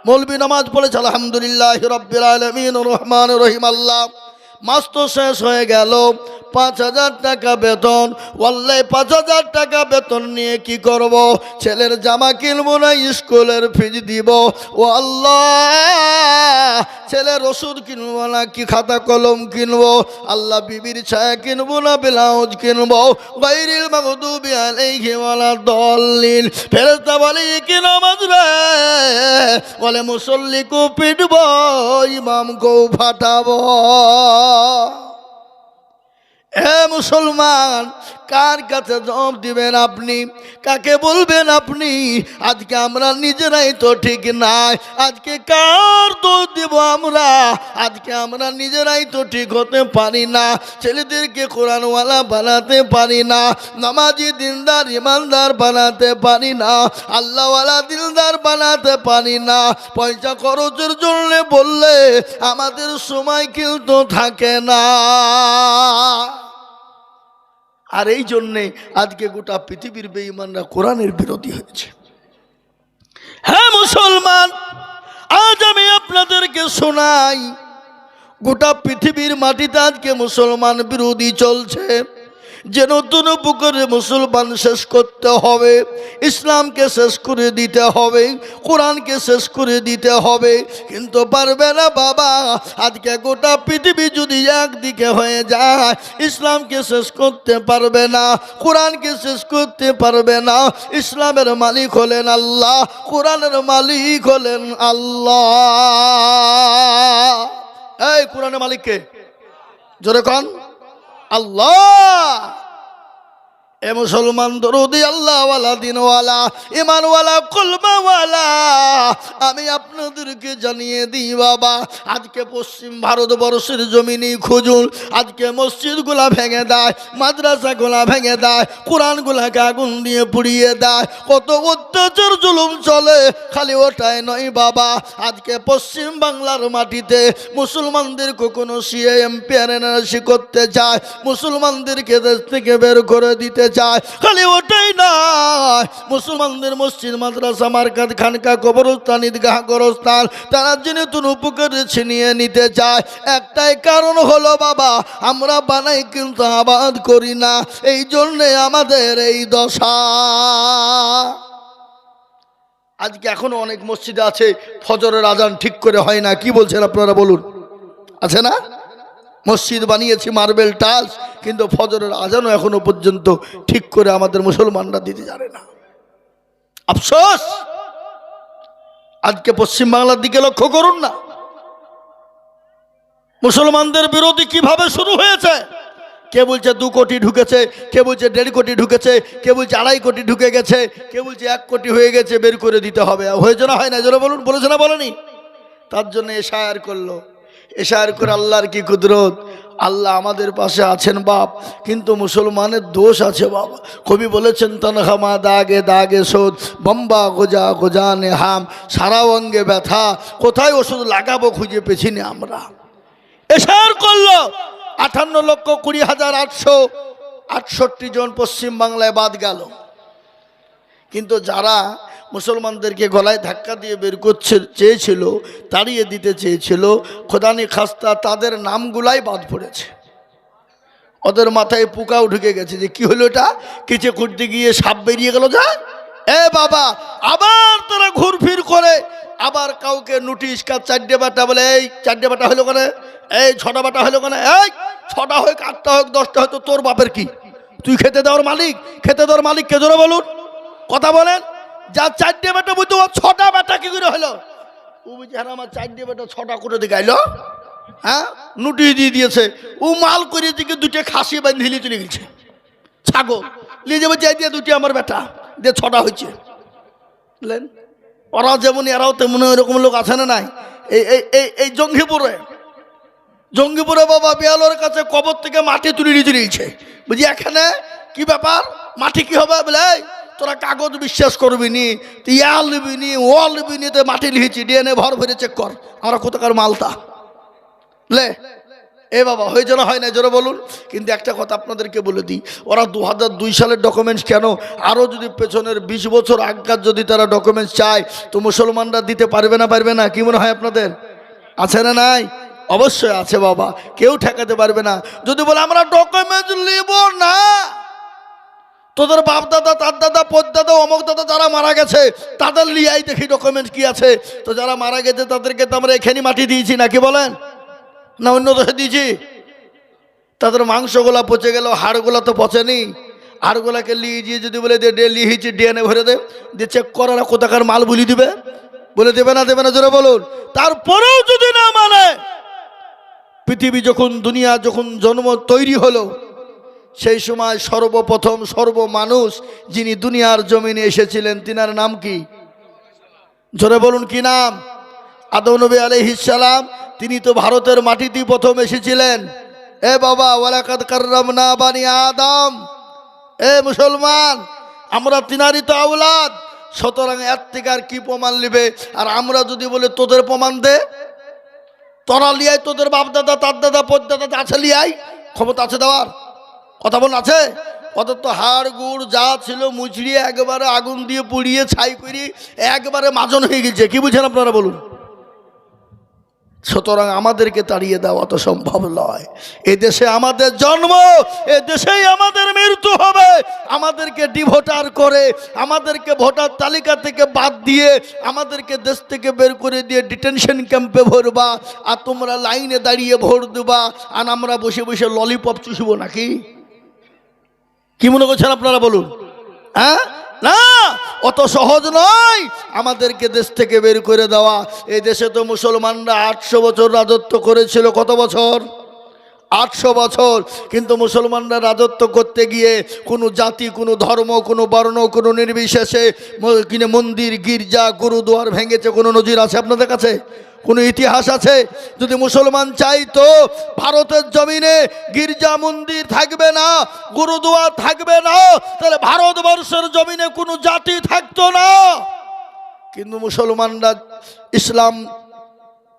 মৌলবি নামাজ পড়েছে আলহামদুলিল্লাহ রাব্বিল আলামিন রহমানির রহিম। আল্লাহ মাস তো শেষ হয়ে গেল, 5,000 টাকা বেতন। ওয়াল্লাহি 5,000 টাকা বেতন নিয়ে কি করব? ছেলের জামা কিনবো না স্কুলের ফিজ দিব? ও আল্লাহ, ছেলের ওষুধ কিনবো না কি খাতা কলম কিনবো? আল্লাহ বিবির ছায়া কিনবো না ব্লাউজ কিনবো? গায়রিল মাগদুবি আলাইহিম ওয়ালাদ-দাল্লিন। ফেরেশতা বলে কি নামাজ রে? বলে মুসল্লি কো পিটবো, ইমাম কো ফাটাবো। হে মুসলমান, কার কাছে জবাব দিবেন আপনি? কাকে বলবেন আপনি? আজকে আমরা নিজেরাই তো ঠিক নাই, আজকে কার দোষ দিব আমরা? আজকে আমরা নিজেরাই তো ঠিক হতে পারি না, ছেলেদেরকে কোরআনওয়ালা বানাতে পারি না, নামাজি দিনদার ইমানদার বানাতে পারি না, আল্লাহওয়ালা দিলদার বানাতে পারি না। পয়সা খরচের জন্য বললে আমাদের সময় কিন্তু থাকে না। আর এই জন্যে আজকে গোটা পৃথিবীর বেঈমানরা কোরআনের বিরোধী হয়েছে। হ্যাঁ মুসলমান, আজ আমি আপনাদেরকে শোনাই, গোটা পৃথিবীর মাটিতে আজকে মুসলমান বিরোধী চলছে। যে নতুন পুকুরে মুসলমান শেষ করতে হবে, ইসলামকে শেষ করে দিতে হবে, কোরআনকে শেষ করে দিতে হবে, কিন্তু পারবে না বাবা। আজকে গোটা পৃথিবী যদি একদিকে হয়ে যায়, ইসলামকে শেষ করতে পারবে না, কোরআনকে শেষ করতে পারবে না। ইসলামের মালিক হলেন আল্লাহ, কোরআনের মালিক হলেন আল্লাহ। এই কোরআনের মালিককে জোরে কোন? আল্লাহ। এ মুসলমান দরুদি আল্লাহওয়ালা দিনওয়ালা ইমানওয়ালা কলমাওয়ালা, আমি আপনাদেরকে জানিয়ে দিই বাবা, আজকে পশ্চিম ভারতবর্ষের জমিনে খুঁজুন, আজকে মসজিদগুলা ভেঙে দেয়, মাদ্রাসাগুলা ভেঙে দেয়, কোরআনগুলাকে আগুন দিয়ে পুড়িয়ে দেয়, কত অত্যাচার জুলুম চলে। খালি ওটাই নয় বাবা, আজকে পশ্চিম বাংলার মাটিতে মুসলমানদেরকে কোনো সিএমপি এনআরসি করতে চায়, মুসলমানদেরকে দেশ থেকে বের করে দিতে চায়। খালি ওটাই নয়, মুসলমানদের মসজিদ মাদ্রাসা মারকাত খানকা কবরস্থান ঈদগাহ গোরস্থান তারা নতুন উপকারে ছিনিয়ে নিতে চায়। একটাই কারণ হলো বাবা, আমরা বানাই কিন্তু আবাদ করি না, এই জন্যে আমাদের এই দশা। আজকে এখনো অনেক মসজিদে আছে ফজরের আজান ঠিক করে হয় না। কি বলছেন আপনারা বলুন? আছে না? মসজিদ বানিয়েছি মার্বেল টাইলস, কিন্তু ফজরের আজানও এখনো পর্যন্ত ঠিক করে আমাদের মুসলমানরা দিতে জানে না। আফসোস। আজকে পশ্চিম বাংলার দিকে লক্ষ্য করুন না, মুসলমানদের বিরোধী কিভাবে শুরু হয়েছে। কে বলছে 2 কোটি ঢুকেছে, কে বলছে 1.5 কোটি ঢুকেছে, কে বলছে 2.5 কোটি ঢুকে গেছে, কে বলছে 1 কোটি হয়ে গেছে, বের করে দিতে হবে। হয়েছে না হয় না? জোরে বলুন। বলেছে না বলেনি? তার জন্য এশায়ার করলো। এশায়ার করে আল্লাহর কি কুদরত, আল্লাহ আমাদের পাশে আছেন বাপ, কিন্তু মুসলমানের দোষ আছে বাবা। কবি বলেছেন তনখামা দাগে দাগে শোধ, বম্বা গোজা গোজা নে হাম, সারা অঙ্গে ব্যথা, কোথায় ওষুধ লাগাবো খুঁজে পেছি না আমরা। এশায়ার করলো 58,20,868 জন পশ্চিম বাংলায় বাদ গেল। কিন্তু যারা মুসলমানদেরকে গলায় ধাক্কা দিয়ে বের করছে চেয়েছিল, তাড়িয়ে দিতে চেয়েছিল, খোদানি খাস্তা তাদের নামগুলাই বাদ পড়েছে। ওদের মাথায় পোকাও ঢুকে গেছে যে কি হলো এটা, কিচে করতে গিয়ে সাপ বেরিয়ে গেল। যা এ বাবা, আবার তারা ঘুরফির করে আবার কাউকে নোটিশ, কাজ 4টে বাটা, বলে এই 4টে বাটা হলো কেন, এই 6টা বাটা হলো কেন, এই 6টা হোক 8টা হোক 10টা হয়তো তোর বাপের কি, তুই খেতে দেওয়ার মালিক, খেতে দেওয়ার মালিক কে জোরে বলুন, কথা বলেন। যা 4টে বাটা বলতো 6টা বাটা কি করে হলো? ও বলছে হ্যাঁ আমার 4টে বাটা 6টা করে দিকে আইলো। হ্যাঁ, নোটিশ দিয়ে দিয়েছে। ও মাল করে দিকে 2টে খাসি বাঁধিয়ে চলে গেছে, ছাগল নিয়ে যাবে, যাই দিয়ে 2টি আমার বেটা দিয়ে 6টা হয়েছে। বুঝলেন? ওরা যেমন এরাও তেমন এরকম লোক আছে না নাই? এই জঙ্গিপুরে বাবা বিয়ালোর কাছে কবর থেকে মাটি তুলে নিয়ে চলেছে। বুঝি এখানে কি ব্যাপার, মাটি কি হবে? বলে তোরা কাগজ বিশ্বাস করবি নি, তুই ইয়াল নিবি নি, ওয়াল নিবি নি, তো মাটি লিখেছি, ডিএনএ ভর ভরে চেক কর, আমরা কোথাকার মালতা লে। এ বাবা হয়েছে না হয় না জোরে বলুন। কিন্তু একটা কথা আপনাদেরকে বলে দিই, ওরা 2002 সালের ডকুমেন্টস কেন, আরও যদি পেছনের 20 বছর আগকার যদি তারা ডকুমেন্টস চায় তো মুসলমানরা দিতে পারবে না? পারবে না? কি মনে হয় আপনাদের? আছে না নাই? অবশ্যই আছে বাবা, কেউ ঠেকাতে পারবে না। যদি বলে আমরা ডকুমেন্টস নিব না, তোদের বাপ দাদা, তার দাদা, পরদাদা, অমক দাদা যারা মারা গেছে তাদের লিয়াই দেখি ডকুমেন্ট কি আছে। তো যারা মারা গেছে তাদেরকে তো আমরা এখানে মাটি দিয়েছি নাকি বলেন, না অন্য দেশে দিয়েছি? তাদের মাংসগুলা পচে গেল, হাড়গুলা তো পচেনি। হাড়গুলাকে লিয়ে গিয়ে যদি বলে লিয়েছি ডিএনএ ভরে দিয়ে চেক করে না, কোথাকার মাল বলি দিবে? বলে দেবে না? দেবে না? জোরে বলুন। তারপরেও যদি না মানে, পৃথিবী যখন, দুনিয়া যখন জন্ম তৈরি হলো, সেই সময় সর্বপ্রথম সর্বমানুষ যিনি দুনিয়ার জমিনে এসেছিলেন তিনার নাম কি? জোরে বলুন, কি নাম? আদম নবী আলাইহিস সালাম। তিনি তো ভারতের মাটিতেই প্রথম এসেছিলেন। এ বাবা, ওয়ালাকাদ কাররামনা বানি আদম। এ মুসলমান, আমরা তিনারই তো আওলাদ। সুতরাং এর থেকে আর কি প্রমাণ নিবে? আর আমরা যদি বলে তোদের প্রমাণ দে, তোরা লিয়াই, তোদের বাপ দাদা, তার দাদা, পরদাদা আছে লিয়াই, ক্ষমতা আছে দেওয়ার? কথা বলুন, আছে? ওদের তো হাড় গুড় যা ছিল মুচড়িয়ে একবারে আগুন দিয়ে পুড়িয়ে ছাই করি একবারে মাজন হয়ে গেছে। কি বুঝেন আপনারা বলুন? সুতরাং আমাদেরকে তাড়িয়ে দেওয়া তো সম্ভব নয়। এ দেশে আমাদের জন্ম, এ দেশেই আমাদের মৃত্যু হবে। আমাদেরকে ডিভোটার করে, আমাদেরকে ভোটার তালিকা থেকে বাদ দিয়ে, আমাদেরকে দেশ থেকে বের করে দিয়ে ডিটেনশন ক্যাম্পে ভরবা, আর তোমরা লাইনে দাঁড়িয়ে ভোট দেবা, আর আমরা বসে বসে ললিপপ চুষবো নাকি? কি মনে করছেন আপনারা বলুন? হ্যাঁ, না, অত সহজ নয় আমাদেরকে দেশ থেকে বের করে দেওয়া। এই দেশে তো মুসলমানরা 800 বছর রাজত্ব করেছিল। কত বছর? 800 বছর। কিন্তু মুসলমানরা রাজত্ব করতে গিয়ে কোনো জাতি, কোনো ধর্ম, কোনো বর্ণ, কোনো নির্বিশেষে কিনে মন্দির, গির্জা, গুরুদুয়ার ভেঙেছে। কোনো নজির আছে আপনাদের কাছে? কোনো ইতিহাস আছে? যদি মুসলমান চাইতো ভারতের জমিনে গির্জা মন্দির থাকবে না, গুরুদুয়ার থাকবে না, তাহলে ভারতবর্ষের জমিনে কোনো জাতি থাকতো না। কিন্তু মুসলমানরা ইসলাম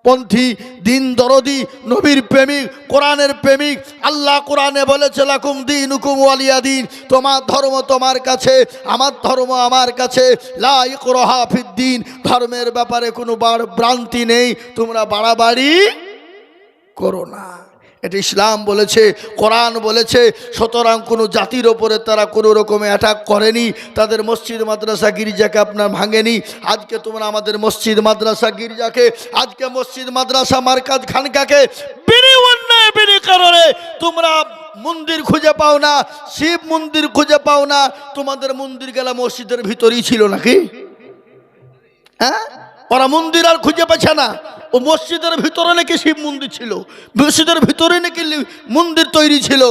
পন্থী, দিন দরদি, নবীর প্রেমিক, কোরআনের প্রেমিক। আল্লাহ কোরআনে বলেছে লাকুম দীনুকুম ওয়ালিয়া দিন, তোমার ধর্ম তোমার কাছে, আমার ধর্ম আমার কাছে। লা ইকরাহা ফিদ্দিন, ধর্মের ব্যাপারে কোনো ভ্রান্তি নেই, তোমরা বাড়াবাড়ি করো না। এটা ইসলাম বলেছে, কোরআন বলেছে। সুতরাং কোনো জাতির ওপরে তারা কোনো রকমে অ্যাটাক করেনি। তাদের মসজিদ মাদ্রাসা গির্জাকে আপনার ভাঙেনি। আজকে তোমরা আমাদের মসজিদ মাদ্রাসা গির্জাকে, আজকে মসজিদ মাদ্রাসা মারকাজ খানকাকে বিনি অন্যায় বিনি কারণে তোমরা মন্দির খুঁজে পাও না, শিব মন্দির খুঁজে পাও না। তোমাদের মন্দির গেলা মসজিদের ভিতরেই ছিল নাকি? হ্যাঁ, ওরা মন্দির আর খুঁজে পাচ্ছে না। ও মসজিদের ভিতরে নাকি শিব মন্দির ছিল, মসজিদের ভিতরে নাকি মন্দির তৈরি ছিল।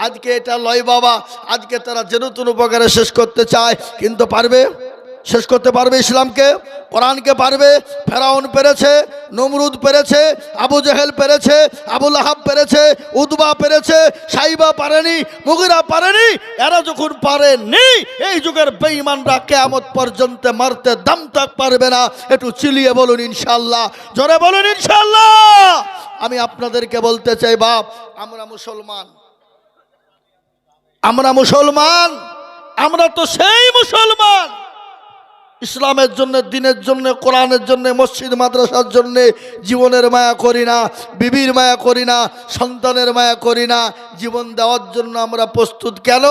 আজকে এটা লয় বাবা। আজকে তারা যেন তেন প্রকারে শেষ করতে চায়, কিন্তু পারবে? শেষ করতে পারবে ইসলামকে, কোরআনকে পারবে? ফেরাউন পেরেছে, নমরুদ পেরেছে, আবু জেহেল পেরেছে, আবু লাহাব পেরেছে, উদবা পেরেছে, সাইবা পারেনি, মুগিরা পারেনি। এরা যখন পারেনি, এই যুগের বেঈমানরা কিয়ামত পর্যন্ত মারতে দম তক পারবে না। একটু চিলিয়ে বলুন ইনশাআল্লাহ, জোরে বলুন ইনশাআল্লাহ। আমি আপনাদেরকে বলতে চাই বাপ, আমরা মুসলমান, আমরা মুসলমান, আমরা তো সেই মুসলমান ইসলামের জন্য, দিনের জন্য, কোরআনের জন্য, মসজিদ মাদ্রাসার জন্য জীবনের মায়া করি না, বিবির মায়া করি না, সন্তানের মায়া করি না। জীবন দেওয়ার জন্য আমরা প্রস্তুত। কেন?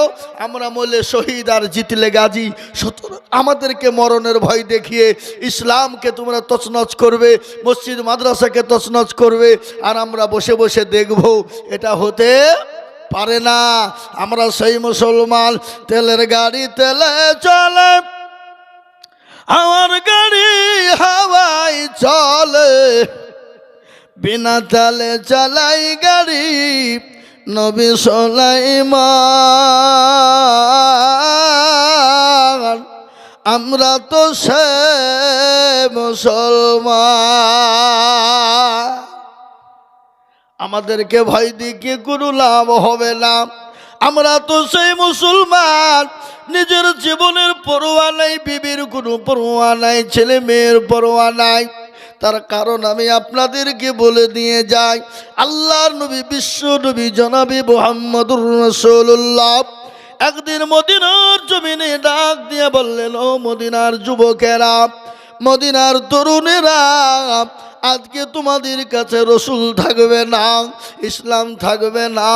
আমরা মরলে শহীদ আর জিতলে গাজী। সুতরাং আমাদেরকে মরণের ভয় দেখিয়ে ইসলামকে তোমরা তছনছ করবে, মসজিদ মাদ্রাসাকে তছনছ করবে, আর আমরা বসে বসে দেখব। এটা হতে পারে না। আমরা সেই মুসলমান, তেলের গাড়ি তেলে চলে, আমার গাড়ি হাওয়ায় চলে, বিনা তেলে চালাই গাড়ি নবী সুলাইমান। আমরা তো সে মুসলমান। আমাদেরকে ভয় দিয়ে কোনো লাভ হবে না। আমরা তো সেই মুসলমান, নিজের জীবনের পরোয়া নাই, বিবির কোনো পরোয়া নাই, ছেলে মেয়ের পরোয়া নাই। তার কারণ আমি আপনাদেরকে বলে দিয়ে যাই। আল্লাহর নবী, বিশ্ব নবী জনাবে মুহাম্মদুর রাসূলুল্লাহ একদিন মদিনার জমিনে ডাক দিয়ে বললেন, ও মদিনার যুবকেরা, মদিনার তরুণেরা, আজকে তোমাদের কাছে রসুল থাকবে না, ইসলাম থাকবে না,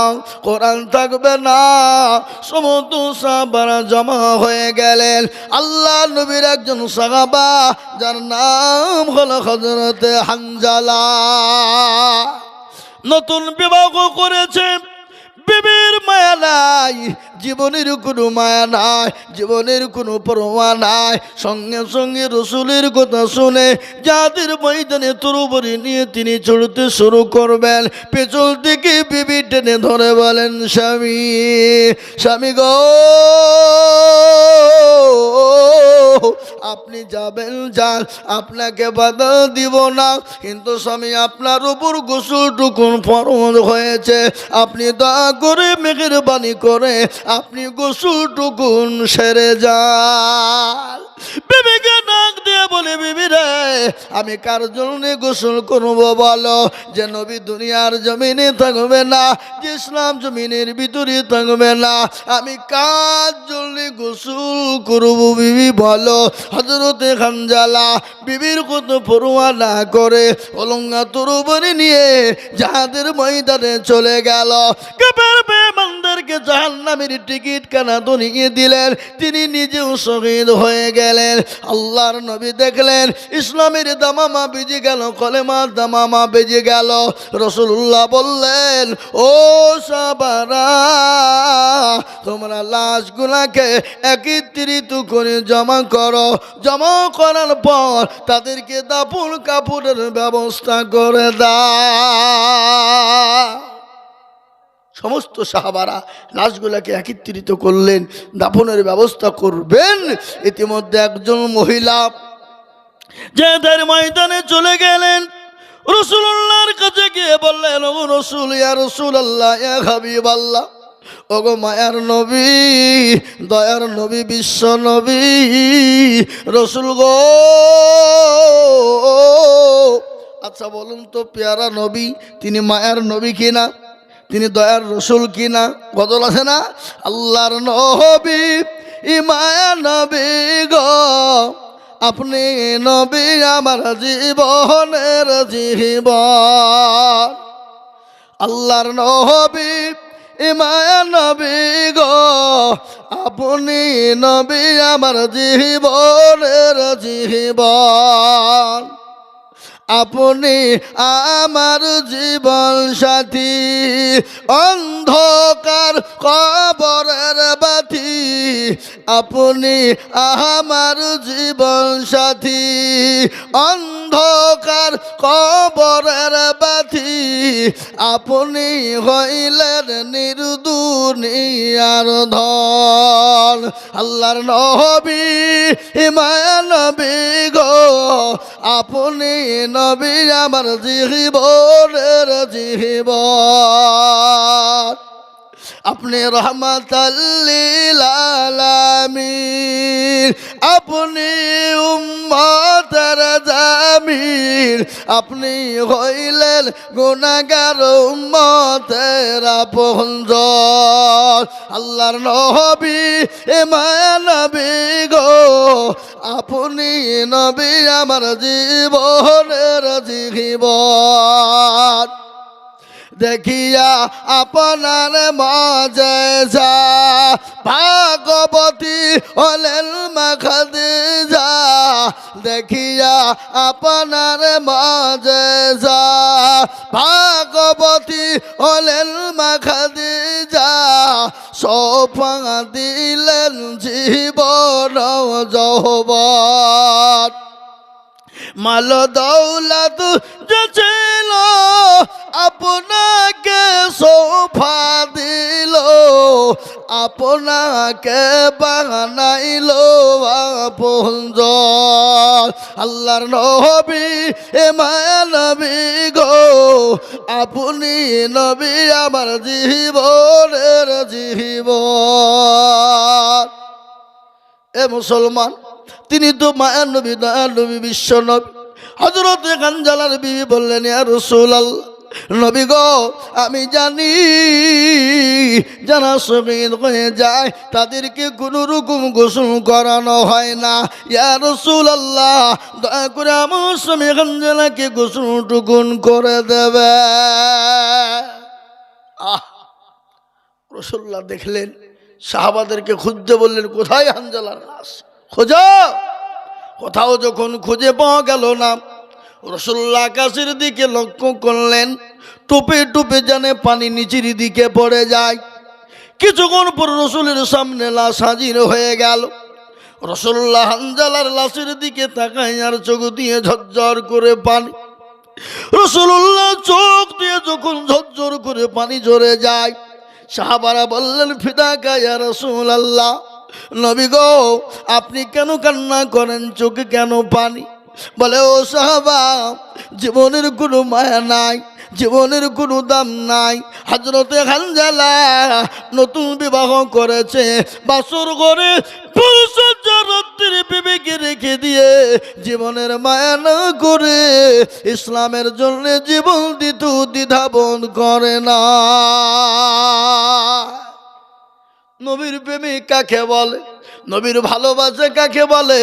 কোরআন থাকবে না। সমস্ত সাহাবারা জমা হয়ে গেলেন। আল্লাহ নবীর একজন সাহাবা, যার নাম হলো হযরতে হানজালা, নতুন বিবাহ করেছে, বিবির মায়া নাই, জীবনের কোনো মায়া নাই, জীবনের কোনো পরোয়া নাই। সঙ্গে সঙ্গে রসুলের কথা শুনে যাদের ময়দানে তরবারি নিয়ে তিনি চড়তে শুরু করবেন, পেছন থেকে বিবি টেনে ধরে বলেন, স্বামী, স্বামী গো, আপনি যাবেন যান, আপনাকে বাধা দিব না, কিন্তু স্বামী আপনার উপর গোসলটুকুন ফরজ হয়েছে, আপনি দয়া করে মেহেরবানি করে আপনি গোসলটুকুন সেরে যান। বিবিকে ডাক দিয়ে বলে, বিবি রে, আমি কার জন্য গোসল করবো বলো? যে নবী দুনিয়ার জমিনে থাকবে না, যে ইসলাম জমিনের ভিতরে থাকবে না, আমি কার জন্য গোসল করবো বিবি বলো? হযরতে হানজালা বিবির কত পরোয়া না করে অলঙ্গা তরবারি নিয়ে জাহাদের ময়দানে চলে গেল। কাফের বেঈমানদেরকে জাহান্নামের টিকিট কানা ধরিয়ে দিলেন, তিনি নিজেও শহীদ হয়ে গেলেন। আল্লাহর নবী দেখলেন ইসলামের দামামা বেজে গেল, কলেমার দামামা বেজে গেল। রাসূলুল্লাহ বললেন, ও সাহাবারা, তোমরা লাশগুলাকে একত্রিত করে জমা করো, জমা করার পর তাদেরকে দাফন কাপড়ের ব্যবস্থা করে দাও। সমস্ত সাহাবারা লাশগুলাকে একত্রিত করলেন, দাফনের ব্যবস্থা করবেন। ইতিমধ্যে একজন মহিলা যাদের ময়দানে চলে গেলেন, রাসূলুল্লাহর কাছে গিয়ে বললেন, ও রাসূল, ইয়া রাসূলুল্লাহ, ইয়া হাবিবাল্লাহ, ওগো মায়ার নবী, দয়ার নবী, বিশ্ব নবী, রাসূল গো, আচ্ছা বলুন তো, পেয়ারা নবী তিনি মায়ার নবী কিনা, তিনি দয়ার রসুল কিনা? গজল আছে না, আল্লাহর নবী মায়া নবী গো, আপনি নবী আমার জীবনের জীবন। আল্লাহর নবী মায়া নবী গো, আপনি নবী আমার জীবনের জীবন। আপনি আমার জীবন সাথী, অন্ধকার কবরের বাতি, আপনি আমার জীবন সাথী, অন্ধকার কবরের বাতি, আপনি হইলেন নির্দুনিয়ার ধন। আল্লাহর নবী মায়া নবী গো, আপনি নবী আমার জীবনের জীবন। আপনি রহমাতাল লিল আলামিন, আপনি উম্মতের জামিন, আপনি হইলেন গুনাহগার উম্মতের আপনজন। আল্লাহর নবী মায়া নবী গো, আপনি নবী আমার জীবনের জীবন। দেখিয়া আপনার মজেজা, ভাগবতী হলেন মা খাদিজা, দেখিয়া আপনার মজেজা, ভাগবতী হলেন মা খাদিজা, সোফা দিলেন জীবন যৌবন। মাল দৌলত যে ছিল আপনাকে সোফা দিল, আপনাকে বানাইল আপনজন। আল্লাহর নবী মায়া নবী গো, আপনি নবী আমার জীবনের জীবন। এ মুসলমান, তিনি তো মায়া নবী, দয়ার নবী, বিশ্ব নবী। হযরত হানজালার বিবি বললেন, ইয়া রাসূলুল্লাহ, নবী গো, আমি জানি যারা শহীদ হয়ে যায় তাদেরকে কোনো রকম গোসল করানো হয় না। ইয়া রাসূলুল্লাহ, দয়া করে আমার স্বামী হানজালাকে গোসল টুকুন করে দেবে। রাসূলুল্লাহ দেখলেন, সাহাবাদেরকে খুঁজতে বললেন, কোথায় হানজালার লাশ? খোঁজো। কোথাও যখন খুঁজে পাওয়া গেল না, রাসূলুল্লাহ আকাশের দিকে লক্ষ্য করলেন, টুপে টুপে জানে পানি নিচের দিকে পড়ে যায়। কিছুক্ষণ পর রাসূলের সামনে লাশ হাজির হয়ে গেল। রাসূলুল্লাহ হানজালার লাশের দিকে তাকায় আর চোখ দিয়ে ঝরঝর করে পানি। রাসূলুল্লাহ চোখ দিয়ে যখন ঝরঝর করে পানি ঝরে যায়, সাহাবারা বললেন, ফিদাকা ইয়া রাসূলুল্লাহ, নবী গো, আপনি কেন কান্না করেন, চোখে কেন পানি? বলে, ও সাহাবা, জীবনের কোনো মায়া নাই, জীবনের কোনো দাম নাই। হযরতে হানজালা নতুন বিবাহ করেছে, বাসর ঘরে পুরুষের বিবেকে রেখে দিয়ে জীবনের মায়া না করে ইসলামের জন্য জীবন দিতে দ্বিধাবোধ করে না। নবীর প্রেমিক কাকে বলে? নবীর ভালোবাসা কাকে বলে?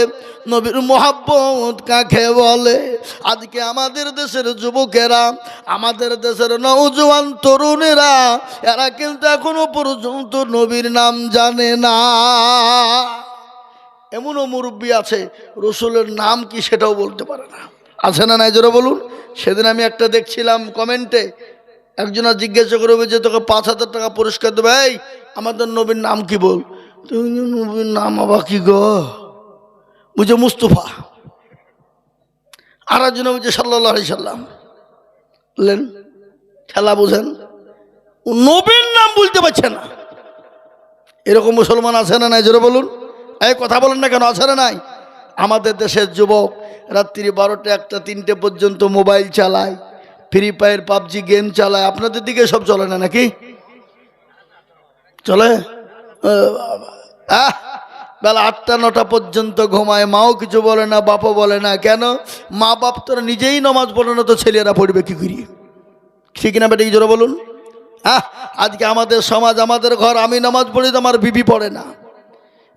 নবীর মোহাব্বত কাকে বলে? আজকে আমাদের দেশের যুবকেরা, আমাদের দেশের নওজোয়ান তরুণেরা, এরা কিন্তু এখনো পর্যন্ত নবীর নাম জানে না। এমনও মুরব্বী আছে, রসুলের নাম কি সেটাও বলতে পারে না। আছে না নাই জোরে বলুন? সেদিন আমি একটা দেখছিলাম কমেন্টে, একজনা জিজ্ঞাসা করবে যে তোকে ৫,০০০ টাকা পুরস্কার দেবে, এই আমাদের নবীর নাম কি বল। নবীর নাম আবার কি গো? বুঝে মুস্তফা। আর একজন বুঝে সাল্লাল্লাহু আলাইহি সাল্লাম। বললেন, খেলা বুঝেন, নবীর নাম বলতে পারছে না। এরকম মুসলমান আছে না নাই জোরে বলুন? এই কথা বলেন না কেন, আছে না নাই? আমাদের দেশের যুবক রাত্রি ১২টা ১টা ৩টে পর্যন্ত মোবাইল চালায়, ফ্রি ফায়ার পাবজি গেম চালায়। আপনাদের দিকে সব চলে না নাকি? চলে? বেলা ৮টা ৯টা পর্যন্ত ঘুমায়, মাও কিছু বলে না, বাপও বলে না। কেন? মা বাপ তোরা নিজেই নামাজ পড়ে না, তো ছেলেরা পড়বে কি করি? ঠিক না বেটা, কি জোরে বলুন? আজকে আমাদের সমাজ, আমাদের ঘর, আমি নামাজ পড়ি তো আমার বিবি পড়ে না।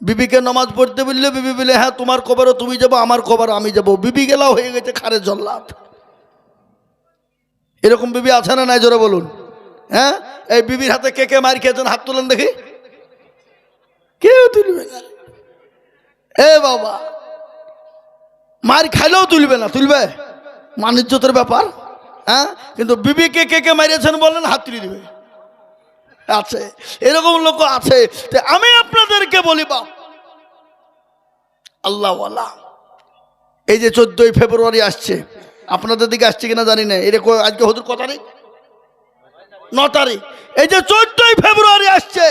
বিবিকে নামাজ পড়তে বললে বিবি বলে, হ্যাঁ তোমার কবরও তুমি যাবো, আমার কবরও আমি যাবো। বিবি গেলাও হয়ে গেছে খারে জল্লাদ। এরকম বিবি আছে না নাই জোরে বলুন? হ্যাঁ, এই বিবির হাতে কে কে মার খেয়েছেন? হাত তুলেন দেখি। কেউ তুলবে না। এ বাবা, মার খাইলেও তুলবে না। তুলবে? মানিজ্যতের ব্যাপার। হ্যাঁ, কিন্তু বিবিকে কে কে মারিয়েছেন বলেন, হাত তুলে দিবে। আছে, এরকম লোক আছে। আমি আপনাদেরকে বলি, বাপ আল্লাহওয়ালা, এই যে 14ই ফেব্রুয়ারি আসছে, আপনাদের দিকে আসছে কিনা জানি না। এরকম আজকে হুজুর কত তারিখ? 9 তারিখ। এই যে 14ই ফেব্রুয়ারি আসছে,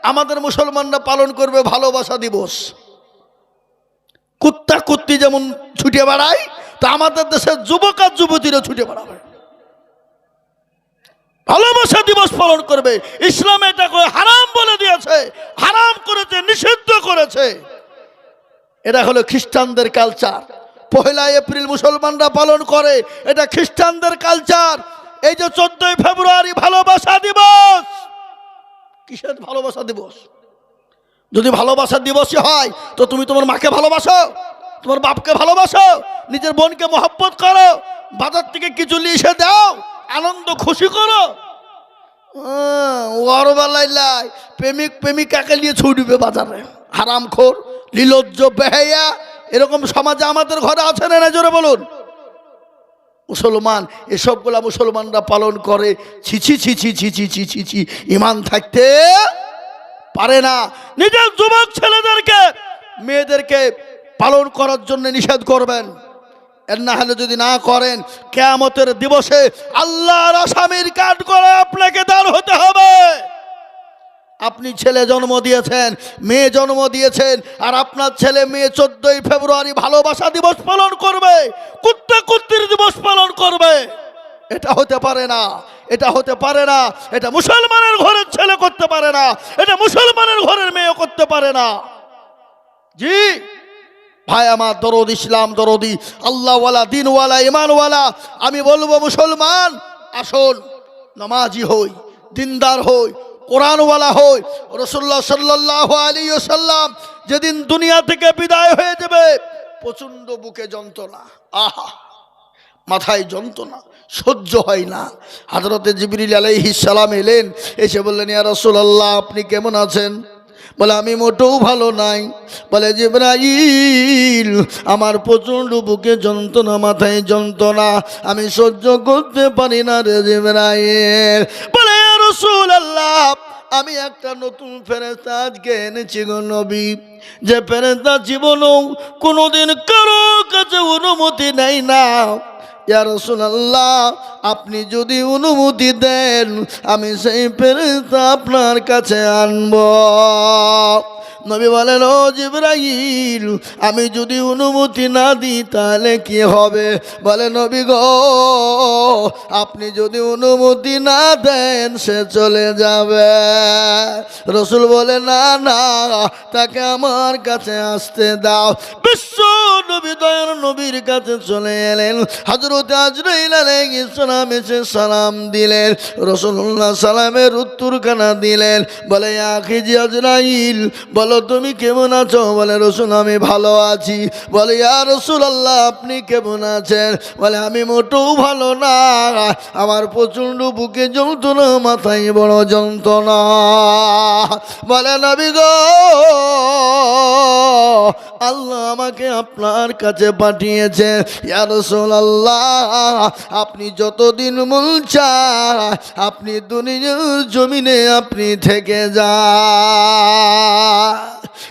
আমাদের মুসলমানরা পালন করবে ভালোবাসা দিবস। কুত্তা কুত্তি যেমন ছুটে বেড়ায়, তা আমাদের দেশের যুবক আর যুবতীরা ছুটে বেড়াবে, ভালোবাসা দিবস পালন করবে। ইসলাম এটাকে হারাম বলে দিয়েছে, হারাম করেছে, নিষিদ্ধ করেছে। এটা হলো খ্রিস্টানদের কালচার। 1 এপ্রিল মুসলমানরা পালন করে, এটা খ্রিস্টানদের কালচার। এই যে 14ই ফেব্রুয়ারি ভালোবাসা দিবস, কিসের ভালোবাসা দিবস? যদি ভালোবাসা দিবসই হয় তো তুমি তোমার মাকে ভালোবাসো, তোমার বাপকে ভালোবাসো, নিজের বোনকে মহব্বত করো, বাজার থেকে কিছু নিয়ে এসে দাও, আনন্দ খুশি করো। ওর বেলায় প্রেমিক প্রেমিকাকে নিয়ে ছুটবে বাজারে, হারামখোর, নির্লজ্জ, বেহায়া। এরকম সমাজে আমাদের ঘরে আছে না জোরে বলুন? মুসলমান এসবগুলা মুসলমানরা পালন করে। ছিছি ছিছি ছিছি ছিছি ছি, ইমান থাকতে পারে না। নিজের যুবক ছেলেদেরকে, মেয়েদেরকে পালন করার জন্য নিষেধ করবেন। এর না হলে যদি না করেন, কিয়ামতের দিবসে আল্লাহর আসামির কাঠ করে আপনাকে দাঁড় হতে হবে। আপনি ছেলে জন্ম দিয়েছেন, মেয়ে জন্ম দিয়েছেন, আর আপনার ছেলে মেয়ে 14ই ফেব্রুয়ারি ভালোবাসা দিবস পালন করবে, কুত্তা কুত্তির দিবস পালন করবে। এটা হতে পারে না, এটা হতে পারে না। এটা মুসলমানের ঘরের ছেলে করতে পারে না, এটা মুসলমানের ঘরের মেয়ে করতে পারে না। জি, ভাই আমার দরদ, ইসলাম দরদি, আল্লাহওয়ালা, দিনওয়ালা, ইমানওয়ালা, আমি বলবো মুসলমান আসুন নামাজি হই, দিনদার হই, কোরআনওয়ালা হই। রাসূলুল্লাহ সাল্লাল্লাহু আলাইহি ওয়াসাল্লাম যেদিন দুনিয়া থেকে বিদায় হয়ে যাবে প্রচণ্ড বুকে যন্ত্রণা, আহা মাথায় যন্ত্রণা, সহ্য হয় না। হযরতে জিবরিল আলাইহিস সালাম এলেন, এসে বললেন ইয়া রাসূলুল্লাহ আপনি কেমন আছেন? বলে আমি মোটেও ভালো নাই। বলে জিবরাইল আমার প্রচণ্ড বুকে যন্ত্রণা, মাথায় যন্ত্রণা, আমি সহ্য করতে পারি না রে জিবরাইল। বলে ইয়া রাসূলুল্লাহ আমি একটা নতুন ফেরেশতা আজকে এনেছি গো নবী, যে ফেরেশতা জীবনেও কোনোদিন কারো কাছে অনুমতি নেয় না। ইয়া রাসূলুল্লাহ আপনি যদি অনুমতি দেন আমি সেই ফেরেশতা আপনার কাছে আনবো। নবী বলেন ও জিবরাইল আমি যদি অনুমতি না দিই তাহলে কি হবে? বলে নবী গো আপনি যদি অনুমতি না দেন সে চলে যাবে। রাসূল বলে না না তাকে আমার কাছে আসতে দাও। বিশ্ব নবী দয়ার নবীর কাছে চলে এলেন। হযরত আজরাইল আলাইহিস সালাম এসে সালাম দিলেন। রাসূলুল্লাহ সালামের উত্তরখানা দিলেন। বলে ইয়া আখি আজরাইল বলো তুমি কেমন আছো? বলে রাসূল আমি ভালো আছি। বলে ইয়া রাসূলুল্লাহ আপনি কেমন আছেন? বলে আমি মোটেও ভালো না, আমার প্রচণ্ড বুকে যন্ত্রণা, মাথায় বড় যন্ত্রণা। বলে নবী গো আল্লাহ আমাকে আপনার কাছে পাঠিয়েছে। ইয়া রাসূলুল্লাহ আপনি যতদিন মন চায় আপনি দুনিয়ার জমিনে আপনি থেকে যান,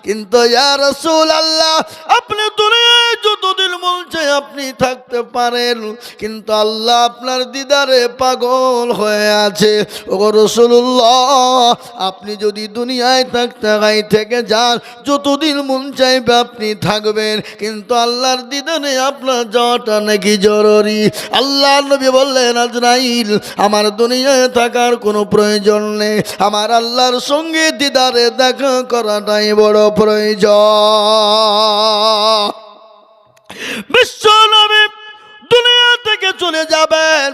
কিন্তু ইয়া রাসূলুল্লাহ আপনি দুনিয়ায় যতদিন মন চায় আপনি থাকতে পারেন, কিন্তু আল্লাহ আপনার দিদারে পাগল হয়ে আছে। ও রাসূলুল্লাহ আপনি যদি দুনিয়ায় থাকতে থেকে যান যতদিন মন চাইবে আপনি থাকবেন, কিন্তু আল্লাহর দিদারে আপনার যাওয়াটা নাকি জরুরি। আল্লাহ নবী বললেন আজরাইল আমার দুনিয়ায় থাকার কোনো প্রয়োজন নেই, আমার আল্লাহর সঙ্গে দিদারে দেখা করাটাই বড় প্রয়োজন। বিশ্ব নবী দুনিয়া থেকে চলে যাবেন,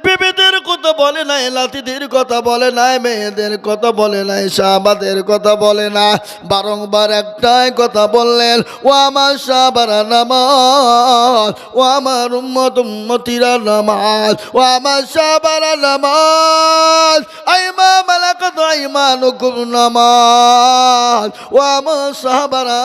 বিবিদের কথা বলে নাই, লাতিদের কথা বলে নাই, মেয়েদের কথা বলে নাই, সাহাবাদের কথা বলে না, বারংবার একটাই কথা বললেন ও আমার সাহাবারা নামাজ, ও আমার উম্মতিরা নামাজ, ও আমার সাহাবারা নামাজ, আইমা মালাকাত আইমানুকুম নামাজ, ও আমার সাহাবারা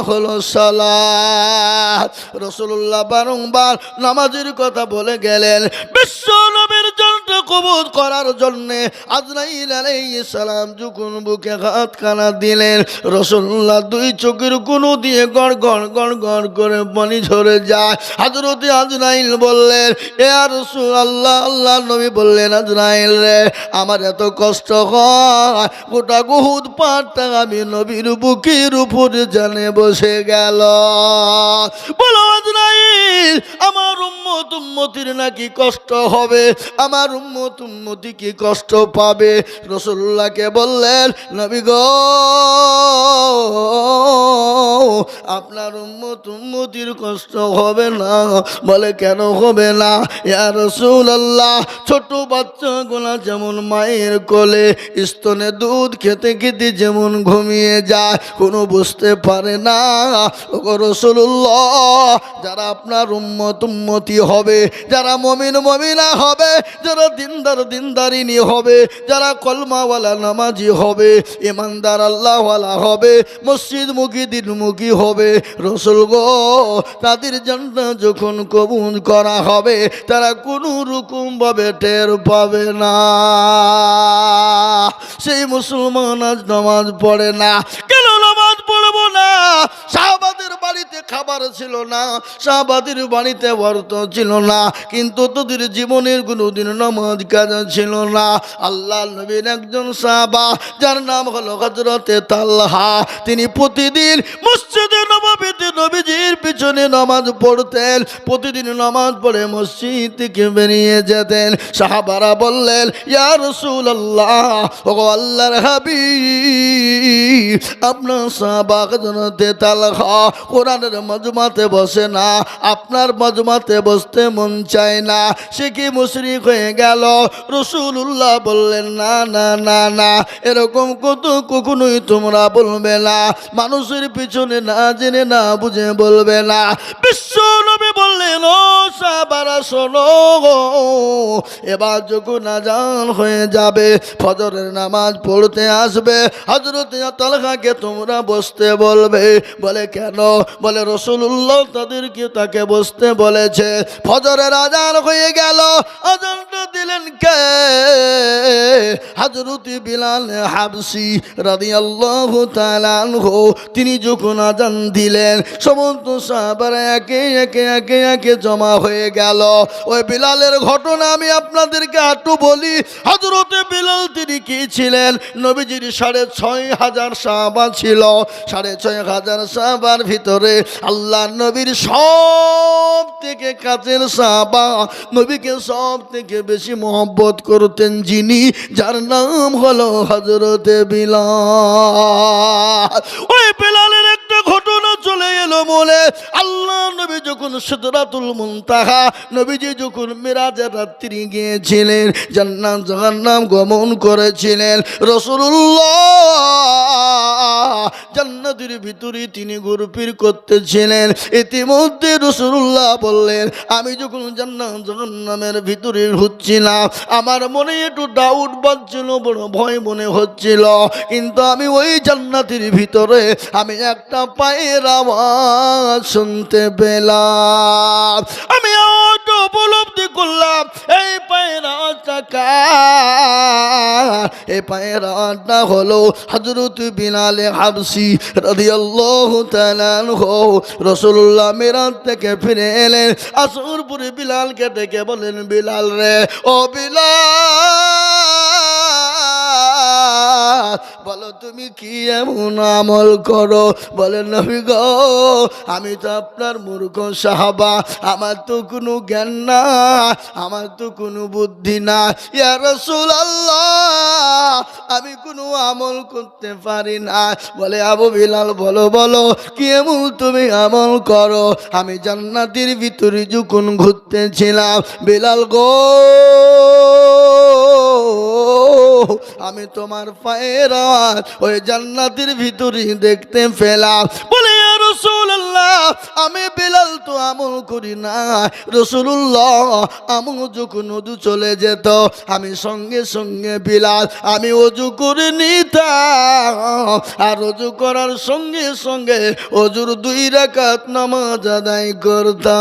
হলো সালাত। রাসূলুল্লাহ বারংবার নামাজের কথা বলে গেলেন। বিশ্ব নবীর জন্য কবুল করার জন্য আজরাইল আলাইহিস সালাম যখন বুকে হাতখানা দিলেন রাসূলুল্লাহ দুই চোখের কোণো দিয়ে গড় গড় গড় গড় করে পানি ঝরে যায়। হযরত আজরাইল বললেন ইয়া রাসূলুল্লাহ, আল্লাহ নবী বললেন আজরাইল রে আমার এত কষ্ট হয় গোটা উহুদ পাহাড়টা আমি নবীর বুকের উপরে জানে বসে গেল। বলো আজরাইল আমার উম্মতির নাকি কষ্ট হবে, আমার উম্মতি কি কষ্ট পাবে? রাসূলুল্লাহকে বললেন নবী গো আপনার উম্মতির কষ্ট হবে না। বলে কেন হবে না? ইয়া রাসূলুল্লাহ ছোট বাচ্চাগুলা যেমন মায়ের কোলে স্তনে দুধ খেতে খেতে যেমন ঘুমিয়ে যায়, কোনো বুঝতে পারে না। ওগো রাসূলুল্লাহ যারা আপনার উম্মতি হবে, যারা মুমিন মুমিনা হবে, যারা দিনদার দিনদারিনী হবে, যারা কলমাওয়ালা নামাজি হবে, ইমানদার আল্লাহওয়ালা হবে, মসজিদমুখী দিনমুখী হবে, রাসূল গো তাদের জান্নাত যখন কবুল করা হবে তারা কোনো রকম ভাবে টের পাবে না। সেই মুসলমান আজ নামাজ পড়ে না। কেন নামাজ পড়বো না? সাহাবাদের বাড়িতে খাবার ছিল না, সাহাবাদের বাড়িতে অর্থ ছিল না, কিন্তু তোদের জীবনের কোনোদিন নামাজ কাজা ছিল না। আল্লাহ নবীর একজন সাহাবা যার নাম হলো হযরতে তালহা, তিনি প্রতিদিন মসজিদে নববীতে নবীজির নবীজির পিছনে নামাজ পড়তেন, প্রতিদিন নামাজ পড়ে মসজিদ থেকে বেরিয়ে যেতেন। সাহাবারা বললেন, ইয়া রাসূলুল্লাহ, ওগো আল্লাহর হাবিব, আপনার সাহাবা হযরতে তালহা কোরআনের মাজমাতে বসে না, আপনার মাজমাতে বসতে মন চায় না, সে কি মুশরিক হয়ে গেল? রাসূলুল্লাহ বললেন, না না না না, এরকম কখনোই তোমরা বলবে না, মানুষের পিছনে না জেনে না বুঝে বলবে না। বিশ্ব নবী বললেন, ও সাহাবারা শোনো, এবার যখন আজান হয়ে যাবে, ফজরের নামাজ পড়তে আসবে, হযরত তালহাকে তোমরা বসতে বলবে। বলে কেন? বলে রাসূলুল্লাহ তাকে বসতে বলেছে। ফজরের আজান হয়ে গেল, আজানটা দিলেন কে? হযরত বিলাল হাবশী রাদিয়াল্লাহু তাআলা আনহু। তিনি যখন আজান দিলেন, সমস্ত সাহাবারা একে একে জমা হয়ে গেল। ওই বিলালের ঘটনা আমি আপনাদেরকে একটু বলি। হযরত বিলাল তিনি কি ছিলেন? নবীজির 6,500 সাহাবা ছিল। 6,500 সাহাবার ভিতরে আল্লাহ নবীর সব থেকে কাছের সাহাবা, নবীকে সব থেকে বেশি মহব্বত করতেন যিনি, যার নাম হলো হযরতে বিলাল। ওই বিলালের একটা ঘটনা চলে এলো মনে। আল্লাহ নবী যখন সিদরাতুল মুনতাহা, নবীজি যখন মিরাজের রাত্রি গিয়েছিলেন, জান্নাত জাহান্নাম গমন করেছিলেন, রাসূলুল্লাহ জান্নাতের ভিতরে তিনি ঘুরফির করতেছিলেন। ইতিমধ্যে রাসূলুল্লাহ বললেন, আমি যখন জান্নাত জাহান্নামের ভিতরে ঘুরছিলাম, আমার মনে একটু ডাউট বাজছিল, বড় ভয় মনে হচ্ছিল, কিন্তু আমি ওই জান্নাতের ভিতরে আমি একটা পায়ের আওয়াজ শুনতে পেলাম। আমি আওয়াজটা উপলব্ধি করলাম, এই পায়ের আওয়াজটা কার? এই পায়ের আওয়াজটা হলো হযরত বিলাল হাবশী রাদিয়াল্লাহু তাআলা আনহু। রাসূলুল্লাহ মিরাজ থেকে ফিরে এলেন, আসর পরে বিলালকে ডেকে বলেন, বিলাল রে, ও বিলাল, বলো তুমি কি এমন আমল করো? বলেন, নবী গো, আমি তো আপনার মূর্খ সাহাবা, আমার তো কোনো জ্ঞান না, আমার তো কোনো বুদ্ধি না। ইয়া রাসূলুল্লাহ, আমি কোনো আমল করতে পারি না। বলে, আবু বিলাল, বলো বলো কি এমন তুমি আমল করো? আমি জান্নাতের ভিতরে যখন ঘুরতেছিলাম, বিলাল গো, আমি তোমার পায়ের আওয়াজ ওই জান্নাতের ভিতরে দেখতে পেলাম। বলে, ইয়া রাসূলুল্লাহ, আমি বিলাল তো আমল করি না। রাসূলুল্লাহ, আমল যখন ওযু চলে যেত, আমি সঙ্গে সঙ্গে বিলাল আমি ওযু করে নিতাম, আর ওযু করার সঙ্গে সঙ্গে ওযুর 2 রাকাত নামাজ আদায় করতাম।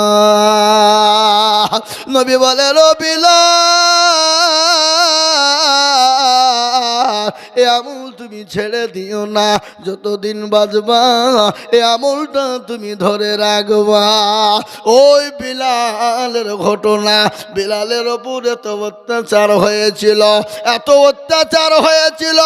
নবী বলে, ও বিলাল, এ আমল তুমি ছেড়ে দিও না, যতদিন বাঁচবা এ আমলটা তুমি ধরে রাখবা। ওই বিলালের ঘটনা, বিলালের ওপর এত অত্যাচার হয়েছিল, এত অত্যাচার হয়েছিল,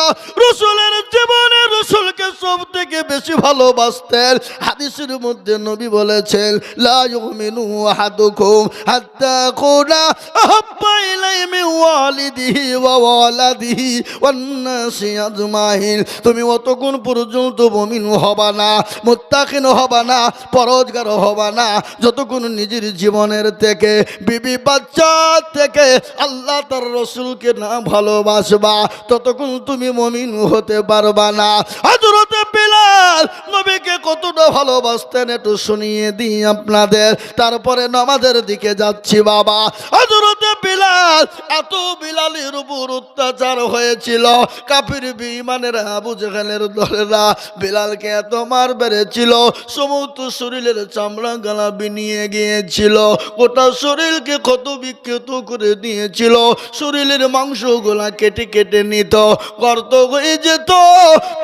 রাসূলের জীবনে রাসূলকে সব থেকে বেশি ভালোবাসতেন। হাদিসের মধ্যে নবী বলেছেন, লা ইউমিনু আহাদুকুম হাত্তা কুনা আহাব্বা ইলাইহি মিন ওয়ালিদিহি ওয়া ওয়ালাদিহি ওয়ান নাসি আজমাইন। তুমি অতক্ষণ পর্যন্ত মুমিন হবা না, মুত্তাকিন হবা না, পরহেজগার হবা না, যতক্ষণ নিজের জীবনের থেকে, বিবি বাচ্চা থেকে আল্লাহ তার রাসূলকে না ভালোবাসবা, ততক্ষণ তুমি মুমিন হতে পারবা না। হযরত বিলাল নবীকে কতটা ভালোবাসতেন একটু শুনিয়ে দিই আপনাদের, তারপরে নামাজের দিকে যাচ্ছি বাবা। হযরত বিলাল, এত বিলালের উপর অত্যাচার হয়েছিল, কাফির বেঈমানেরা, আবু জেহেলের দলেরা বিলালকে এত মার বেড়েছিল, সমস্ত শরীরের চামড়া গালা বিনিয়ে গিয়েছিল, গোটা শরীরকে ক্ষত বিক্ষত করে দিয়েছিল, শরীরের মাংসগুলা কেটে কেটে নিত, গর্ত হয়ে যেত।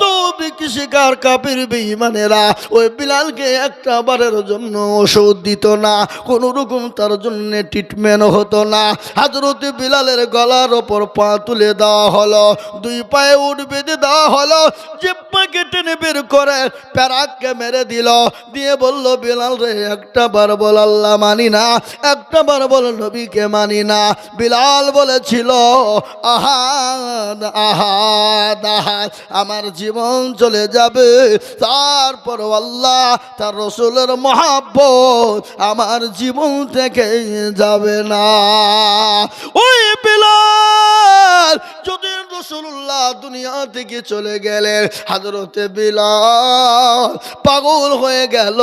তো শিকার কাফির বেঈমানেরা ওই বিলালকে একটা বারের জন্য ওষুধ দিত না, কোনো রকম তার জন্য ট্রিটমেন্ট হতো না। হযরত বিলালের গলার ওপর পা তুলে দেওয়া হলো, দুই পায়ে উঠ বেঁধে দেওয়া হলো, জিহ্বাকে টেনে বের করে প্যারাককে মেরে দিল, দিয়ে বলল বিলাল রে একটা বার বল আল্লাহ মানি না, একটা বার বল নবীকে মানি না। বিলাল বলেছিল আহাদ আহাদ আহাদ, আমার জীবন চলে যাবে, তারপর আল্লাহ তার রসুলের মহাব্বত আমার জীবন থেকে যাবে না। ওই বিলাল যদি রাসূলুল্লাহ দুনিয়া থেকে চলে গেলেন, হযরতে বিলাল পাগল হয়ে গেল।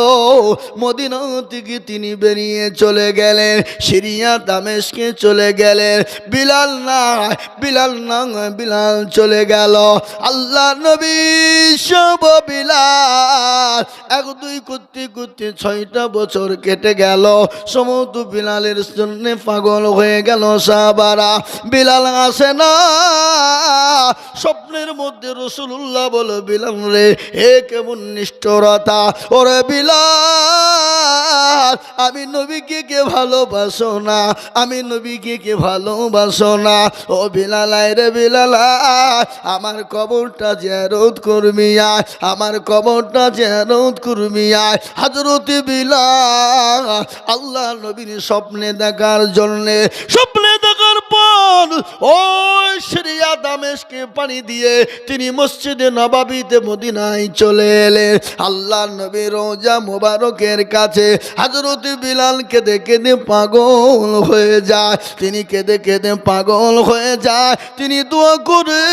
মদিনা থেকে তিনি বেরিয়ে চলে গেলেন, সিরিয়া দামেস্কে চলে গেলেন। বিলাল না, বিলাল না, বিলাল চলে গেল। আল্লাহ নবী সব বিলাল এক দুই করতে করতে 6টা বছর কেটে গেল। সমস্ত বিলালের জন্য পাগল হয়ে গেল সাহাবারা। বিলাল আসে না, স্বপ্নের মধ্যে রাসূলুল্লাহ বলে বিলাল রে এ কেমন নিষ্ঠুরতা, ওরে বিলাল আমি নবীকে কে ভালোবাসো না, আমি নবীকে কে ভালোবাসো না। ও বিলাল রে বিলাল, আমার কবরটা জিয়ারত করবি আয়, আমার কবরটা জিয়ারত করবি আয়। হযরত বিলাল আল্লাহ নবীর স্বপ্নে দেখার জন্যে, স্বপ্নে দেখার পর ওই সিরিয়া দামেস্কে পানি দিয়ে তিনি মসজিদে নববীতে মদিনায় চলে এলেন। আল্লাহ নবী রোজা মোবারকের কাছে হযরত বিলাল কেঁদে কেঁদে পাগল হয়ে যায়, তিনি কেঁদে কেঁদে পাগল হয়ে যায়, তিনি দোয়া করে।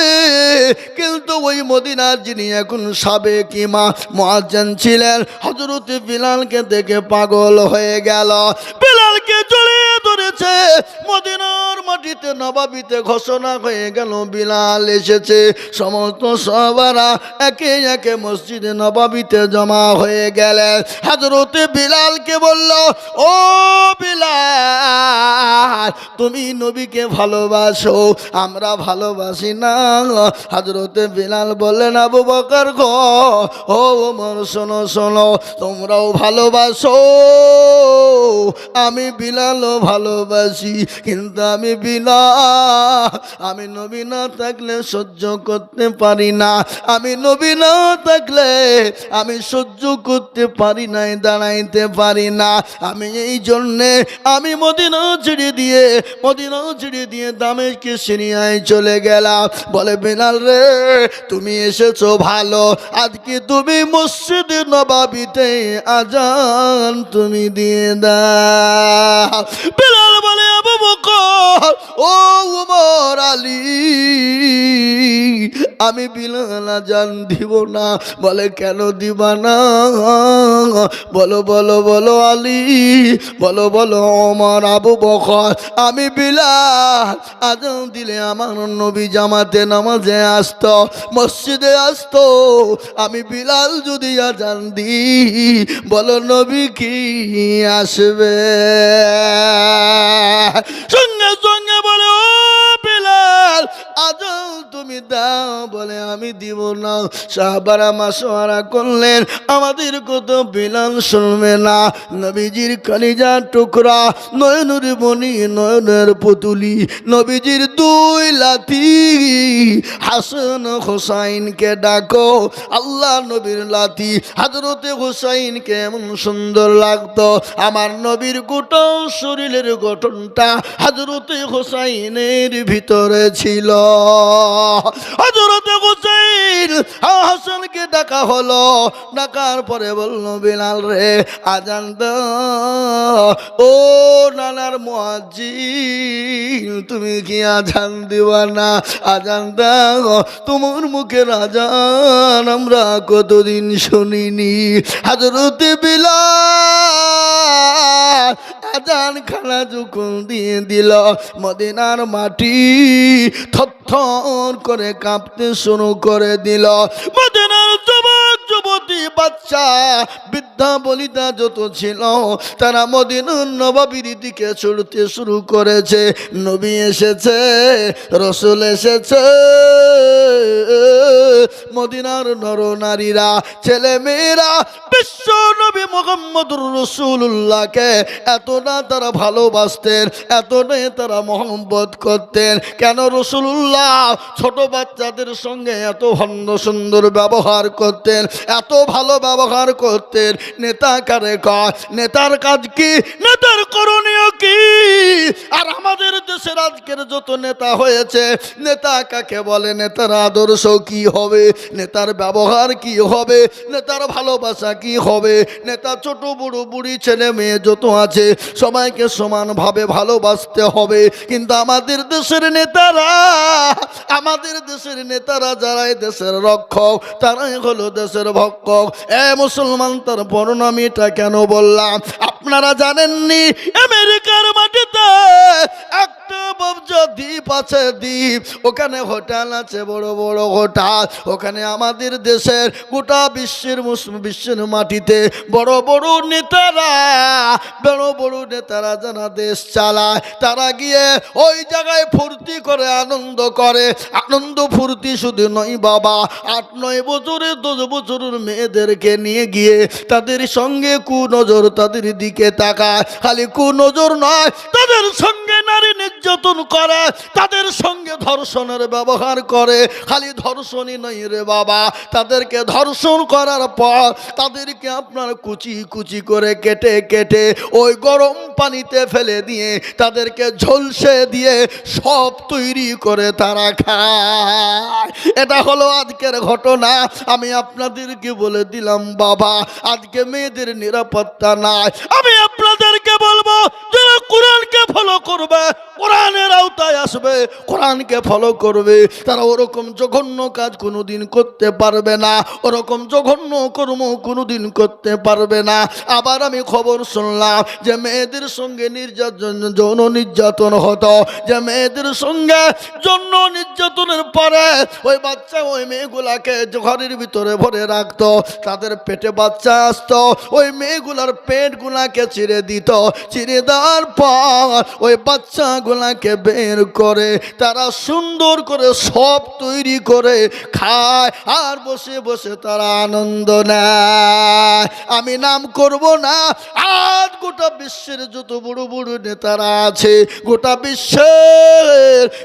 কিন্তু ওই মদিনার যিনি এখন সাবেক ইমাম মুয়াজ্জিন ছিলেন, হযরত বিলালকে দেখে পাগল হয়ে গেল, বিলালকে জড়িয়ে ধরেছে। মদিনার মাটিতে নববীতে ঘোষণা হয়ে গেল বিলাল এসেছে। সমস্ত সাহাবারা একে একে মসজিদে নববীতে জমা হয়ে গেলেন। হযরত বিলালকে বলল ও বিলাল তুমি নবীকে ভালোবাসো, আমরা ভালোবাসি না। হযরত বিলাল বললেন আবু বকর গো, ও ওমর শোনো শোনো, তোমরাও ভালোবাসো, আমি বিলালও ভালোবাসি, কিন্তু আমি বিলাল আমি নবী না থাকলে সহ্য করতে পারি না, আমি নবী না থাকলে আমি সহ্য করতে পারি না, দাঁড়াইতে পারি না। আমি এই জন্যে আমি মদিনা ছেড়ে দিয়ে দামেস্কে সিরিয়ায় চলে গেলাম। বলে বিলাল রে তুমি এসেছো ভালো, আজকে তুমি মসজিদে নববীতে আজান তুমি দিয়ে দাও। বিলাল বলে আবু বকর ও ওমর আলী আমি বিলাল আজান দিব না। বলে কেন দিবা না? বলো বলো বলো আলী, বলো বলো ওমর, আবু বকর, আমি বিলাল আজান দিলে আমার নবী জামাতে নামাজে আসতো, মসজিদে আসতো, আমি বিলাল যদি আজান দিই বলো নবী কি আসবে? সঙ্গে সঙ্গে বলে ও বিলাল আজান তুমি দাও। বলে আমি দিব না। সাহাবারা মাশওয়ারা করলেন আমাদের কত বিলাল শুনবে না। নবীজির কলিজার টুকরা, নয়নের মণি, নয়নের পুতুলি, নবীজির দুই লাতি হাসান হোসাইনকে ডাকো। আল্লাহ নবীর লাতি হযরতে হোসাইনকে এমন সুন্দর লাগতো। আমার নবীর গোটা শরীরের গঠনটা হযরতে হোসাইনের ভিতরে ছিল। হযরতে হোসাইন হাসানকে ডাকা হলো, ডাকার পরে বলল বিলাল রে আজান দাও। ও নানার মুয়াজ্জিন তুমি কি আজান দিবা না? আজান দাও, তোমার মুখের আজান আমরা কতদিন শুনিনি। হযরতে বিলাল আজান খানা যখন দিয়ে দিল, মদিনার মাটি থরথর করে কাঁপতে শুরু করে দিল। মদিনার যুবক যুবতী যুবতী বাচ্চা বৃদ্ধা বলিতা যত ছিল তারা মদিনার নববীর দিকে ছুটতে শুরু করেছে। নবী এসেছে, রসুল এসেছে। মদিনার নরনারীরা, ছেলে মেয়েরা বিশ্ব নবী মুহাম্মদুর রাসূলুল্লাহকে এতটা তারা ভালোবাসতেন, এতটাই তারা মহব্বত করতেন। কেন রাসূলুল্লাহ ছোট বাচ্চাদের সঙ্গে এত সুন্দর ব্যবহার করতেন, এত ভালো ব্যবহার করতেন? নেতা কারে কয়? নেতার কাজ কি? নেতার করণীয় কি? আর আমাদের দেশের আজকের যত নেতা হয়েছে, নেতা কাকে বলে? নেতার আদর্শ কি হবে? নেতার ব্যবহার কি হবে? নেতার ভালোবাসা কি হবে? নেতা ছোট বড় বুড়ি ছেলে মেয়ে যত আছে সবাইকে সমানভাবে ভালোবাসতে হবে। কিন্তু আমাদের দেশের নেতারা, আমাদের দেশের নেতারা যারা এই দেশের রক্ষক, তারাই হলো দেশের ভক্ষক। মুসলমান, তার পরিণামীটা কেন বললাম আপনারা জানেননি? আমেরিকার মাটিতে একটা দ্বীপ আছে, দ্বীপ, ওখানে হোটেল আছে, বড় বড় হোটেল। ওখানে আমাদের দেশের গোটা বিশ্বের মাটিতে বড় বড় নেতারা, বড় বড় নেতারা যারা দেশ চালায়, তারা গিয়ে ওই জায়গায় ফুর্তি করে, আনন্দ করে। আনন্দ ফুর্তি শুধু নয় বাবা, 8-9 বছরের 10 বছরের মেয়েদেরকে নিয়ে গিয়ে তাদের সঙ্গে কুনজর, তাদের দিকে তাকায়। খালি কুনজর নয়, তাদের সঙ্গে নারী নির্যাতন করে, তাদের সঙ্গে ধর্ষণের ব্যবহার করে। খালি ধর্ষণই নয় রে বাবা, তাদেরকে ধর্ষণ করার পর তাদেরকে আপনার কুচি কুচি করে কেটে কেটে ওই গরম পানিতে ফেলে দিয়ে তাদেরকে ঝলসে দিয়ে সব তৈরি করে তারা খায়। এটা হলো আজকের ঘটনা। আমি আপনাদেরকে বলে দিলাম বাবা, আজকে মেয়েদের নিরাপত্তা নাই। আমি আপনাদেরকে বলবো, যারা কোরআনকে ফলো করবে, কোরআনের আওতায় আসবে, কোরআনকে ফলো করবে, তারা ওরকম জঘন্য কাজ কোনোদিন করতে পারবে না, ওরকম জঘন্য কর্ম কোনোদিন করতে পারবে না। আবার আমি খবর শুনলাম যে মেয়েদের সঙ্গে নির্যাতন, যৌন নির্যাতন হতো, যে মেয়েদের সঙ্গে যৌন নির্যাতনের পরে ওই বাচ্চা, ওই মেয়েগুলাকে ঘরের ভিতরে ভরে রাখতো, তাদের পেটে বাচ্চা আসতো, ওই মেয়েগুলার পেটগুলাকে চিরে দিত, চিরে দেওয়ার পর ওই বাচ্চাগুলাকে বের করে তারা সুন্দর করে সব তৈরি করে খায়, আর বসে বসে তারা আনন্দ নেয়। আমি নাম করব না, আজ গোটা বিশ্বের যত বড় বড় নেতারা আছে, গোটা বিশ্বের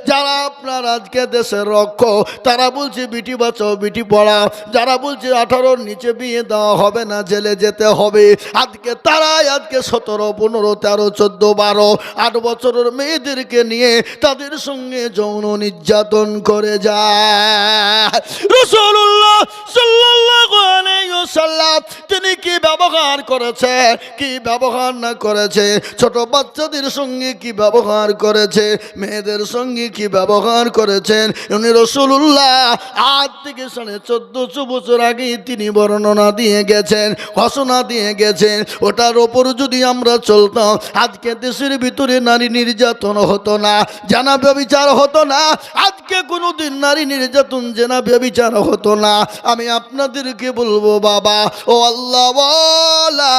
যারা আপনার আজকে দেশের রক্ষক, তারা বলছে বিটি বাঁচাও, বিটি পড়াও। যারা বলছে 18-র নিচে বিয়ে দেওয়া হবে না, জেলে যেতে হবে, আজকে তারাই আজকে 17, 15, 13, 14, 12, 8 বছরের মেয়েদেরকে নিয়ে তাদের সঙ্গে যৌন নির্যাতন করে যায়। রাসূলুল্লাহ সাল্লাল্লাহু আলাইহি ওয়াসাল্লাম তিনি কি ব্যবহার করেছে, কি ব্যবহার না করেছে, ছোট বাচ্চাদের সঙ্গে কি ব্যবহার করেছে, মেয়েদের সঙ্গে কি ব্যবহার করেছেন উনি রাসূলুল্লাহ আজ থেকে 1450 বছর আগে তিনি বর্ণনা দিয়ে গেছেন, ঘোষণা দিয়ে গেছেন। ওটার ওপর যদি আমরা চলতাম, আজকে দেশের ভিতরে নারী নির্যাতন হতো না, জানা ব্যভিচার হতো না, আজকে কোনোদিন নারী নির্যাতন, জানা ব্যভিচার হতো না। আমি আপনাদেরকে বলবো বাবা, ও আল্লাহ ওয়ালা,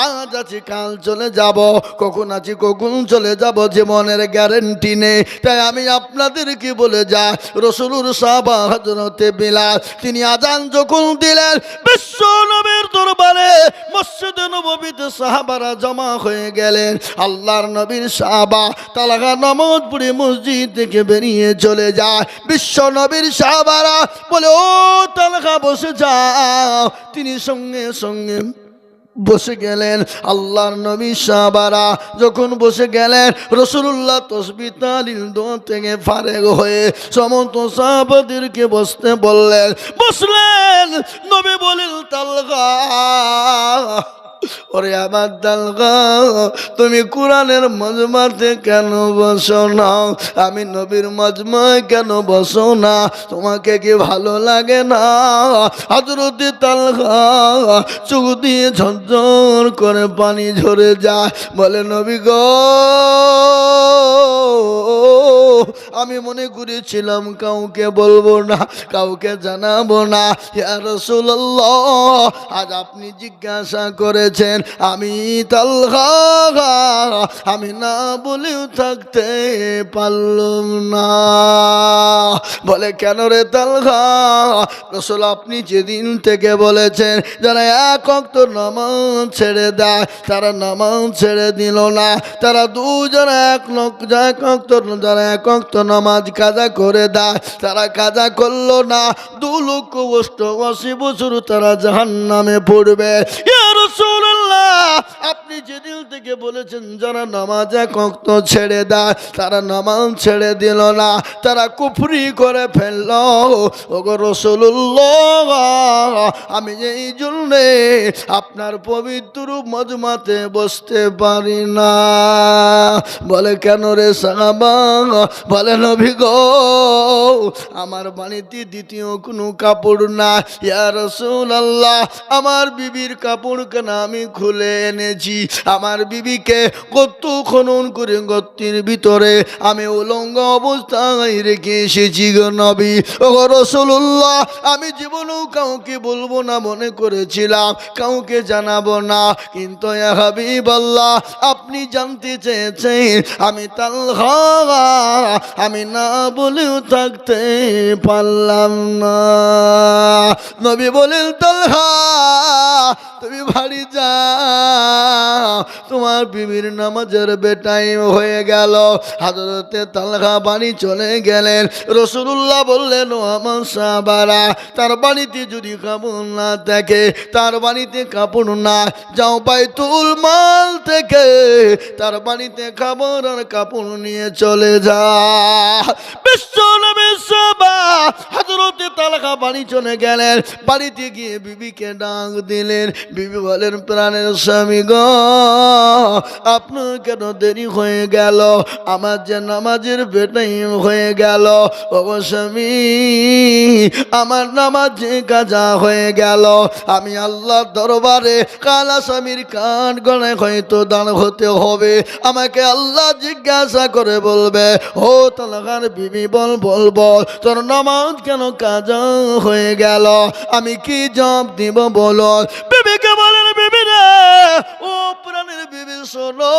আজ আছি কাল চলে যাব, কখন আছি কখন চলে যাব, জীবনের গ্যারেন্টি নেই। তাই আমি আপনাদেরকে বলে যা, রাসূলুর সাহাবা হযরতে বিলাল তিনি আজান যখন দিলেন, বিশ্ব নবীর দরবারে মসজিদে নববীতে সাহাবারা জমা হয়ে গেলেন। আল্লাহর নবীর সাহাবা তালাকা নামাজ পড়ে মসজিদ থেকে বেরিয়ে চলে যায়। বিশ্ব নবীর সাহাবারা বলে, ও তালাকা বসে যাও। তিনি সঙ্গে সঙ্গে বসে গেলেন। আল্লাহর নবী সাহাবারা যখন বসে গেলেন, রাসূলুল্লাহ তাসবিহ তাহলিল দোয়া থেকে ফারেগ হয়ে সমস্ত সাহাবাদেরকে বসতে বললেন। বসলেন। নবী বলেন, তালহা ওরে আমার তালহা, তুমি কোরআনের মজমাতে কেন বসো না? আমি নবীর মজমায় কেন বসো না? তোমাকে কি ভালো লাগে না? হযরত তালহা চোখ দিয়ে ঝরঝর করে পানি ঝরে যায়, বলে নবী গো, আমি মনে করেছিলাম কাউকে বলবো না, কাউকে জানাবো না। ইয়া রাসূলুল্লাহ, আজ আপনি জিজ্ঞাসা করেছেন, আমি তালহা আমি না বলেও থাকতে পারলাম না। বলে কেন রে তালহা? রাসূল আপনি যেদিন থেকে বলেছেন যারা এক ওয়াক্ত নামাজ ছেড়ে দেয় তারা নামাজ ছেড়ে দিল না, তারা দুজনে যারা এক ওয়াক্ত নামাজ কাজা করে দেয় তারা কাজা করলো না, 2,88,000 বছর তারা জাহান্নামে পড়বে। ইয়া রাসূলুল্লাহ, আপনি যেদিন থেকে বলেছেন যারা নামাজ এক ওয়াক্ত ছেড়ে দেয় তারা নামাজ ছেড়ে দিল না, তারা কুফরি করে ফেলল। ওগো রাসূলুল্লাহ, আমি এই জন্যে আপনার পবিত্র মজমাতে বসতে পারি না। বলে কেন রে সাহাবা? বলে নবী গো, আমার বাড়িতে দ্বিতীয় কোনো কাপড় না। ইয়া রাসূলুল্লাহ, আমার বিবির কাপড় কেন আমি খুলে এনেছি, আমার বিবিকে কত খনন করে গর্তের ভিতরে আমি উলঙ্গ অবস্থায় রেখে এসেছি গো নবী। ও রাসূলুল্লাহ, আমি জীবনেও কাউকে বলবো না মনে করেছিলাম, কাউকে জানাবো না, কিন্তু ইয়া হাবিবাল্লাহ আপনি জানতে চেয়েছেন আমি তালহা আমি না বলেও থাকতে পারলাম না। নবী বলেন তালহা তুমি বাড়ি যাও, তোমার বিবির নামাজের বেটাইম হয়ে গেল। হযরতে তালহা বাড়ি চলে গেলেন। রাসূলুল্লাহ বললেন ও আমার সাহাবারা, তার বাড়িতে যদি কাপড় না থাকে, তার বাড়িতে কাপড় না, যাও বাইতুল মাল থেকে তার বাড়িতে খাবার আর কাপড় নিয়ে চলে যা। বিশ্বনবী সাহাবা হযরতে তালহা বাড়ি চলে গেলেন। বাড়িতে গিয়ে বিবিকে ডাক দিলেন। বিবি বলেন প্রাণের স্বামী গো, আপনার কেন দেরি হয়ে গেল? আমার যে নামাজের বেটাইম হয়ে গেল। ও স্বামী, আমার নামাজ যে কাজা হয়ে গেল, আমি আল্লাহর দরবারে কালা স্বামীর কান গলায় হয়তো দাঁড় হতে হবে। আমাকে আল্লাহ জিজ্ঞাসা করে বলবে, ও তালহার বিবি বলবো তোর নামাজ কেন কাজা হয়ে গেল? আমি কি জবাব দিব বলো? বিবিকে বলেন বিবি রে, ও প্রাণের বিবি শোনো,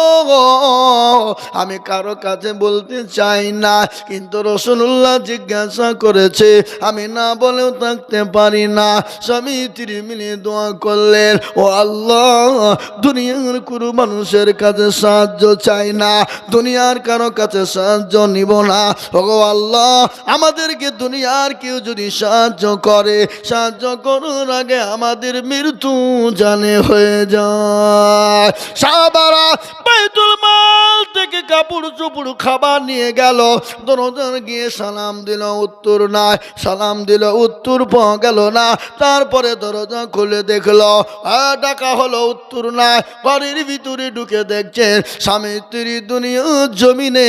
আমি কারো কাছে বলতে চাই না, কিন্তু রাসূলুল্লাহ জিজ্ঞাসা করেছে, আমি না বলেও থাকতে পারি না। স্বামী স্ত্রী মিলে দোয়া করলেন, ও আল্লাহ দুনিয়ার কোনো মানুষের কাছে সাহায্য চাই না, দুনিয়ার কারো কাছে সাহায্য নিব না। ও আল্লাহ, আমাদেরকে দুনিয়ার কেউ যদি সাহায্য করে, সাহায্য করার আগে আমাদের মৃত্যু জানে হয়ে যায়। সাহাবারা বাইতুল মাল থেকে কাপড় চোপড় খাবার নিয়ে গেল। দরজার গিয়ে সালাম দিল, উত্তর নাই। সালাম দিল, উত্তর পাওয়া গেল না। তারপরে দরজা খুলে দেখলো, ডাকা হলো, উত্তর নাই। বাড়ির ভিতরে ঢুকে দেখছেন স্বামী স্ত্রী দুনিয়া জমিনে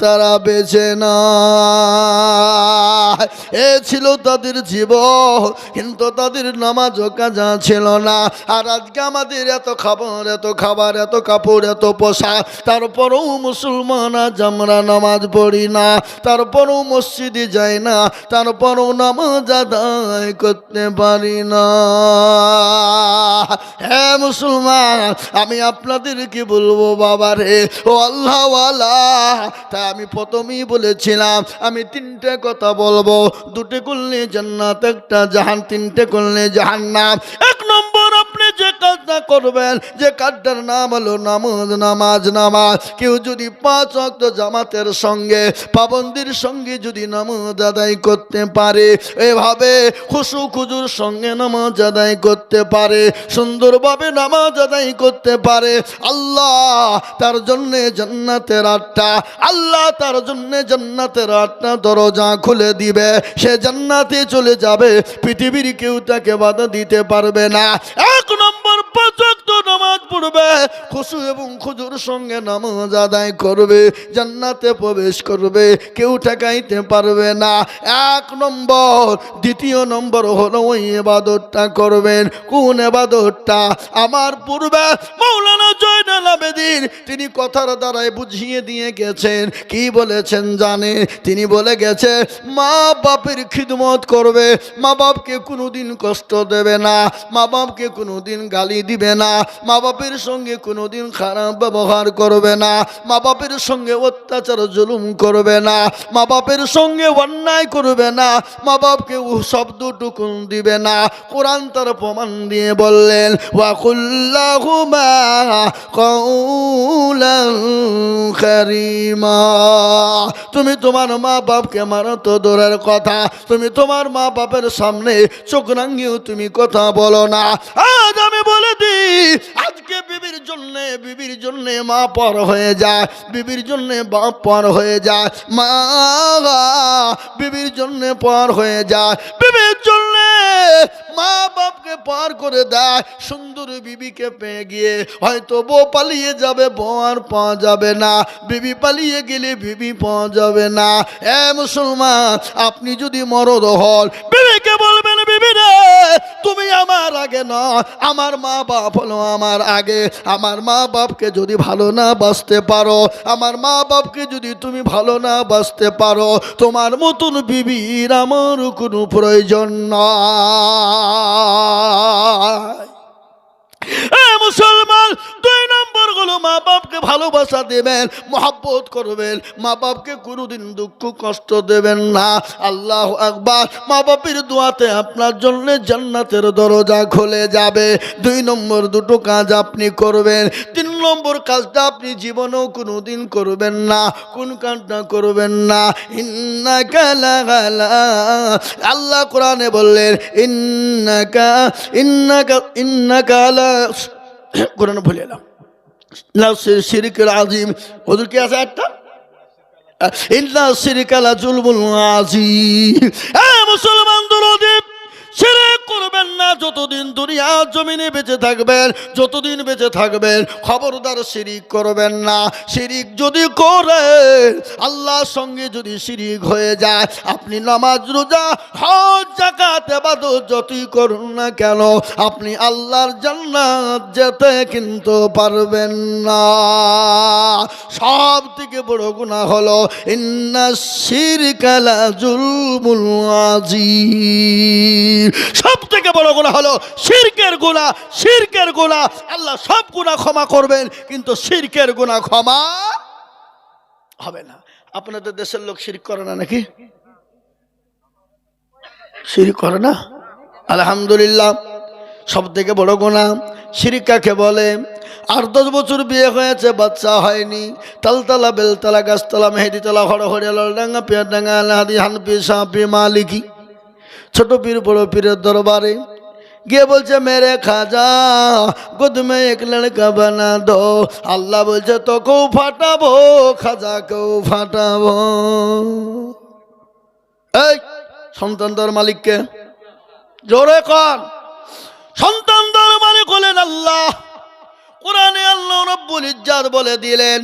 তারা বেঁচে না। এ ছিল তাদের জীবন, কিন্তু তাদের নামাজ কাজা ছিল না। আর আজকে আমাদের এত খাবার, এত কাপড়, এত পোশাক, তারপরেও মুসলমান আজ আমরা নামাজ পড়ি না, তারপরেও মসজিদে যাই না, তারপরেও নামাজ আদায় করতে পারি না। হ্যাঁ মুসলমান, আমি আপনাদেরকে বলবো বাবা রে, ও আল্লাহওয়ালা, তাই আমি প্রথমেই বলেছিলাম আমি তিনটে কথা বলবো, দুটো করলে জান্নাত, একটা জাহান, তিনটে করলে জাহান্নাম। এক নম্বর, আপনি যে কাজটা করবেন, যে কাজটার নাম হলো নামাজ, নামাজ, নামাজ। কেউ যদি 5 ওয়াক্ত জামাতের সঙ্গে, পাবন্দির সঙ্গে যদি নামাজ আদায় করতে পারে, এভাবে খুশু খুজুর সঙ্গে নামাজ আদায় করতে পারে, সুন্দরভাবে নামাজ আদায় করতে পারে, আল্লাহ তার জন্যে জান্নাতের 8টা, আল্লাহ তার জন্যে জান্নাতের 8টা দরজা খুলে দিবে। সে জান্নাতে চলে যাবে, পৃথিবীর কেউ তাকে বাধা দিতে পারবে না। 1 নম্বর 5 ওয়াক্ত নামাজ পড়বে, খুশু এবং খুজুর সঙ্গে নামাজ আদায় করবে, জান্নাতে প্রবেশ করবে, কেউ ঠেকাইতে পারবে না। 1 নম্বর। দ্বিতীয় নম্বর হলো ওই ইবাদতটা করবেন। কোন ইবাদতটা? আমার পূর্বে মাওলানা জয়নুল আবেদিন তিনি কথার দ্বারাই বুঝিয়ে দিয়ে গেছেন। কি বলেছেন জানে? তিনি বলে গেছে মা বাপের খিদমত করবে, মা বাপকে কোনোদিন কষ্ট দেবে না, মা বাপকে কোনোদিন গালি দিবে না, মা বাপের সঙ্গে কোনোদিন খারাপ ব্যবহার করবে না, মা বাপের সঙ্গে অত্যাচার জুলুম করবে না, মা বাপের সঙ্গে অন্যায় করবে না, মা বাপকে শব্দটুকুন দিবে না। কোরআন তার প্রমাণ দিয়ে বললেন ওয়াকুল্লাহুমা কাউলান কারীমা। তুমি তোমার মা বাপকে মানো তো দূরের কথা, তুমি তোমার মা বাপের সামনে চোখ রাঙিয়েও তুমি কথা বলো না। আজ আমি বলে দিই, আজকে বিবির জন্যে মা পর হয়ে যায়, বিবির জন্যে বাপ পর হয়ে যায়, মা বিবির জন্যে পর হয়ে যায়, বিবির জন্যে মা বাপকে পার করে দেয়। সুন্দর বিবিকে পেয়ে গিয়ে হয়তো বউ পালিয়ে যাবে, বউ আর পাওয়া যাবে না, বিবি পালিয়ে গেলে বিবি পাওয়া যাবে না। এ মুসলমান, আপনি যদি মরদ হন, বিবিকে বলবেন বিবি রে তুমি আমার আগে না, আমার মা বাপ হলো আমার আগে। আমার মা বাপকে যদি ভালো না বাসতে পারো, আমার মা বাপকে যদি তুমি ভালো না বাসতে পারো, তোমার মতন বিবির আমার কোনো প্রয়োজন নয়। মুসলমান, 2 নম্বর হলো মা বাপকে ভালোবাসা দেবেন, মহব্বত করবেন, মা বাপকে কোনোদিন দুঃখ কষ্ট দেবেন না। আল্লাহু আকবার। মা বাপের দোয়াতে আপনার জন্য জান্নাতের দরজা খুলে যাবে। 2 নম্বর দুটো কাজ আপনি করবেন। 3 নম্বর কাজটা আপনি জীবনেও কোনোদিন করবেন না। কোন কাজটা করবেন না? ইন্নাকা লাগালা, আল্লাহ কোরআনে বললেন ইন্নাকা লা, কোরআনে ভুলে এলাম, শিরকুল আযীম। হুজুর কি আছে একটা? ইন্না শিরকা লা যুলমুল আযীম। মুসলমান দরদি, শিরক করবেন না যতদিন দুনিয়া জমিনে বেঁচে থাকবেন, যতদিন বেঁচে থাকবেন খবরদার শিরিক করবেন না। শিরিক যদি করেন, আল্লাহর সঙ্গে যদি শিরিক হয়ে যায়, আপনি নামাজ রোজা হজ যাকাত ইবাদত যতই করুন না কেন, আপনি আল্লাহর জান্নাত যেতে কিন্তু পারবেন না। সব থেকে বড় গুনাহ হলো ইন্নাশ শিরকা লা যুলমুল আযীম। সব থেকে বড় গুনাহ হলো শিরকের গুনাহ। শিরকের গুনাহ আল্লাহ সব গুনাহ ক্ষমা করবেন, কিন্তু শিরকের গুনাহ ক্ষমা হবে না। আপনাদের দেশের লোক শিরক করে না নাকি? শিরক করে না? আলহামদুলিল্লাহ। সব থেকে বড় গুনাহ শিরক কাকে বলে? 8-10 বছর বিয়ে হয়েছে, বাচ্চা হয়নি, তালতলা বেলতলা গাছতলা মেহেদিতলা হরহরিয়া লালডাঙ্গা পিয়ারডাঙ্গা আলহাদি হানফি শাফি মালিকি ছোট পীর বড় পীরের দরবারে গিয়ে বলছে মেরে খাজা গোদ মে এক লড়কা বানা দো। আল্লাহ বলছে তোকেও ফাটাবো, খাজাকেও ফাটাবো। এই সন্তান দর মালিককে জোরে কর। সন্তান দর মালিক হলেন আল্লাহ। কোরআনে আল্লাহ রাব্বুল ইজ্জাত বলে দিলেন,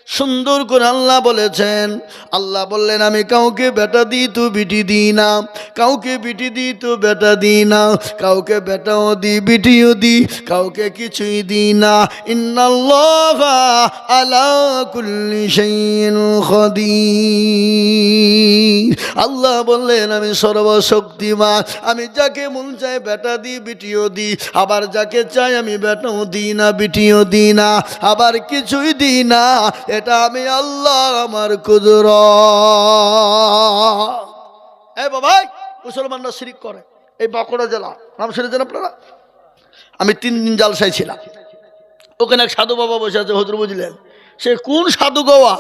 সুন্দর করে আল্লাহ বলেছেন। আল্লাহ বললেন আমি কাউকে বেটা দিই তো বিটি দিই না, কাউকে বিটি দিই তো বেটা দিই না, কাউকে বেটাও দিই বিটিও দিই, কাউকে কিছুই দিই না। ইন্নাল্লাহা আলা কুল্লি শাইইন কাদির। আল্লাহ বললেন আমি সর্বশক্তিমান, আমি যাকে মন চাই বেটা দিই বিটিও দিই, আবার যাকে চাই আমি বেটাও দিই না বিটিও দিই না, আবার কিছুই দিই না। এটা আমি আল্লাহ, আমার কুদরত। এই বাবা, মুসলমানরা শিরিক করে। এই বাঁকুড়া জেলা, নাম শুনেছেন আপনারা? আমি 3 দিন জালসায় ছিলাম। ওখানে এক সাধু বাবা বসে আছে, হুজুর বুঝলেন? সে কোন সাধু গোয়া?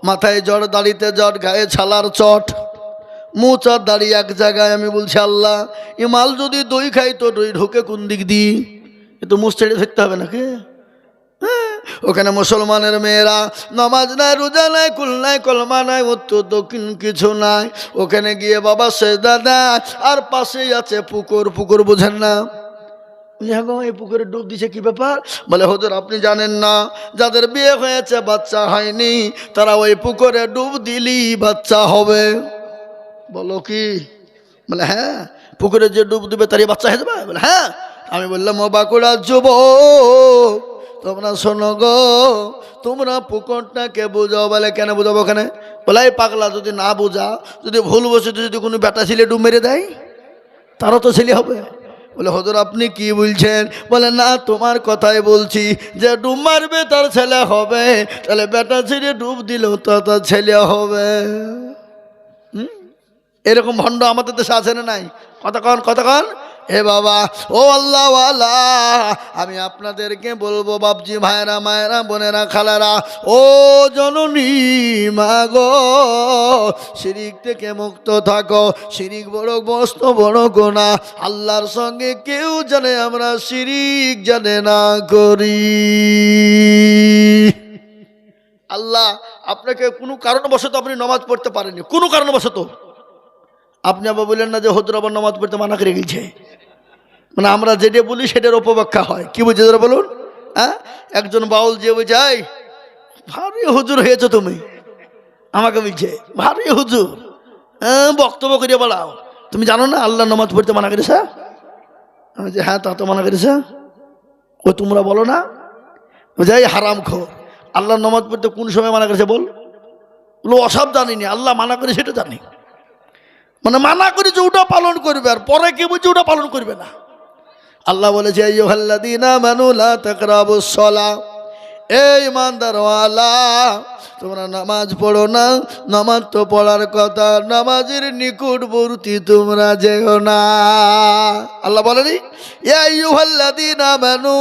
মাথায় জট, দাড়িতে জট, গায়ে ছালার চট, মুচার দাড়ি এক জায়গায়। আমি বলছি আল্লাহ, এ মাল যদি দই খাই তো দই ঢুকে কোন দিক দিয়ে? এ তো মুখ ছেড়ে থাকতে হবে নাকি? ওখানে মুসলমানের মেয়েরা নামাজ নাই, রোজা নাই, কুল নাই, কলমা নাই, উত্তর দক্ষিণ কিছু নাই। ওখানে গিয়ে বাবা সেজদা দেয়, আর পাশেই আছে পুকুর। পুকুর বুঝেন না? এই পুকুরে ডুব দিছে কি ব্যাপার? বলে হুজুর আপনি জানেন না, যাদের বিয়ে হয়েছে বাচ্চা হয়নি তারা ওই পুকুরে ডুব দিলি বাচ্চা হবে। বলো কি? বলে হ্যাঁ, পুকুরে যে ডুব দিবে তারই বাচ্চা হয়ে যাবে। বলে হ্যাঁ। আমি বললাম ও বাঁকুড়ার যুবক তোমরা শোনো গো, তোমরা পুকুরটাকে বুঝাও। বলে কেন বুঝাবো ওখানে? বলে এই পাগলা, যদি না বুঝা, যদি ভুল বসে যদি কোনো বেটা ছেলে ডুব মেরে দেয় তারও তো ছেলে হবে। বলে হুজুর আপনি কি বলছেন? বলে না, তোমার কথাই বলছি, যে ডুব মারবে তার ছেলে হবে, তাহলে বেটা ছেলে ডুব দিলেও তো তার ছেলে হবে। এরকম ভণ্ড আমাদের দেশে আছে না নাই? কতক্ষণ হে বাবা, ও আল্লাহওয়ালা, আমি আপনাদেরকে বলবো বাপজি, ভাইরা, মায়েরা, বোনেরা, খালারা, ও জননী মা গো, শিরিক থেকে মুক্ত থাকো। শিরিক বড় মস্ত বড় গুনাহ, আল্লাহর সঙ্গে কেউ জানে আমরা শিরিক জানে না করি। আল্লাহ আপনাকে কোনো কারণবশত আপনি নামাজ পড়তে পারেননি, কোনো কারণবশত, আপনি আবার বললেন না যে হুজুর আবার নামাজ পড়তে মানা করে গেছে। মানে আমরা যেটা বলি সেটার অপব্যাখ্যা হয়। কি বুঝে যারা বলুন? হ্যাঁ, একজন বাউল যে বুঝাই, ভারী হুজুর হয়েছে তুমি, আমাকে বলছে ভারী হুজুর, হ্যাঁ বক্তব্য করিয়ে বলাও, তুমি জানো না আল্লাহ নামাজ পড়তে মানা করেছে? আমি যে হ্যাঁ, তা তো মানা করেছে। ও তোমরা বলো না? বুঝাই হারাম খোর, আল্লাহ নামাজ পড়তে কোন সময় মানা করেছে বল? বলো অসব জানিনি, আল্লাহ মানা করে সেটা জানি। মানে মানা করেছে ওটা পালন করবে, আর পরে কি বলছে ওটা পালন করবে না। আল্লাহ বলেছে আইয়ুহাল্লাযীনা আমানু লা তাকরাবুস সালাহ, এই ইমানদারওয়ালা তোমরা নামাজ পড়ো না। নামাজ তো পড়ার কথা, নামাজের নিকটবর্তী তোমরা যেও না। আল্লাহ বলেনি ইয়া আইয়ুহাল্লাযীনা আমানু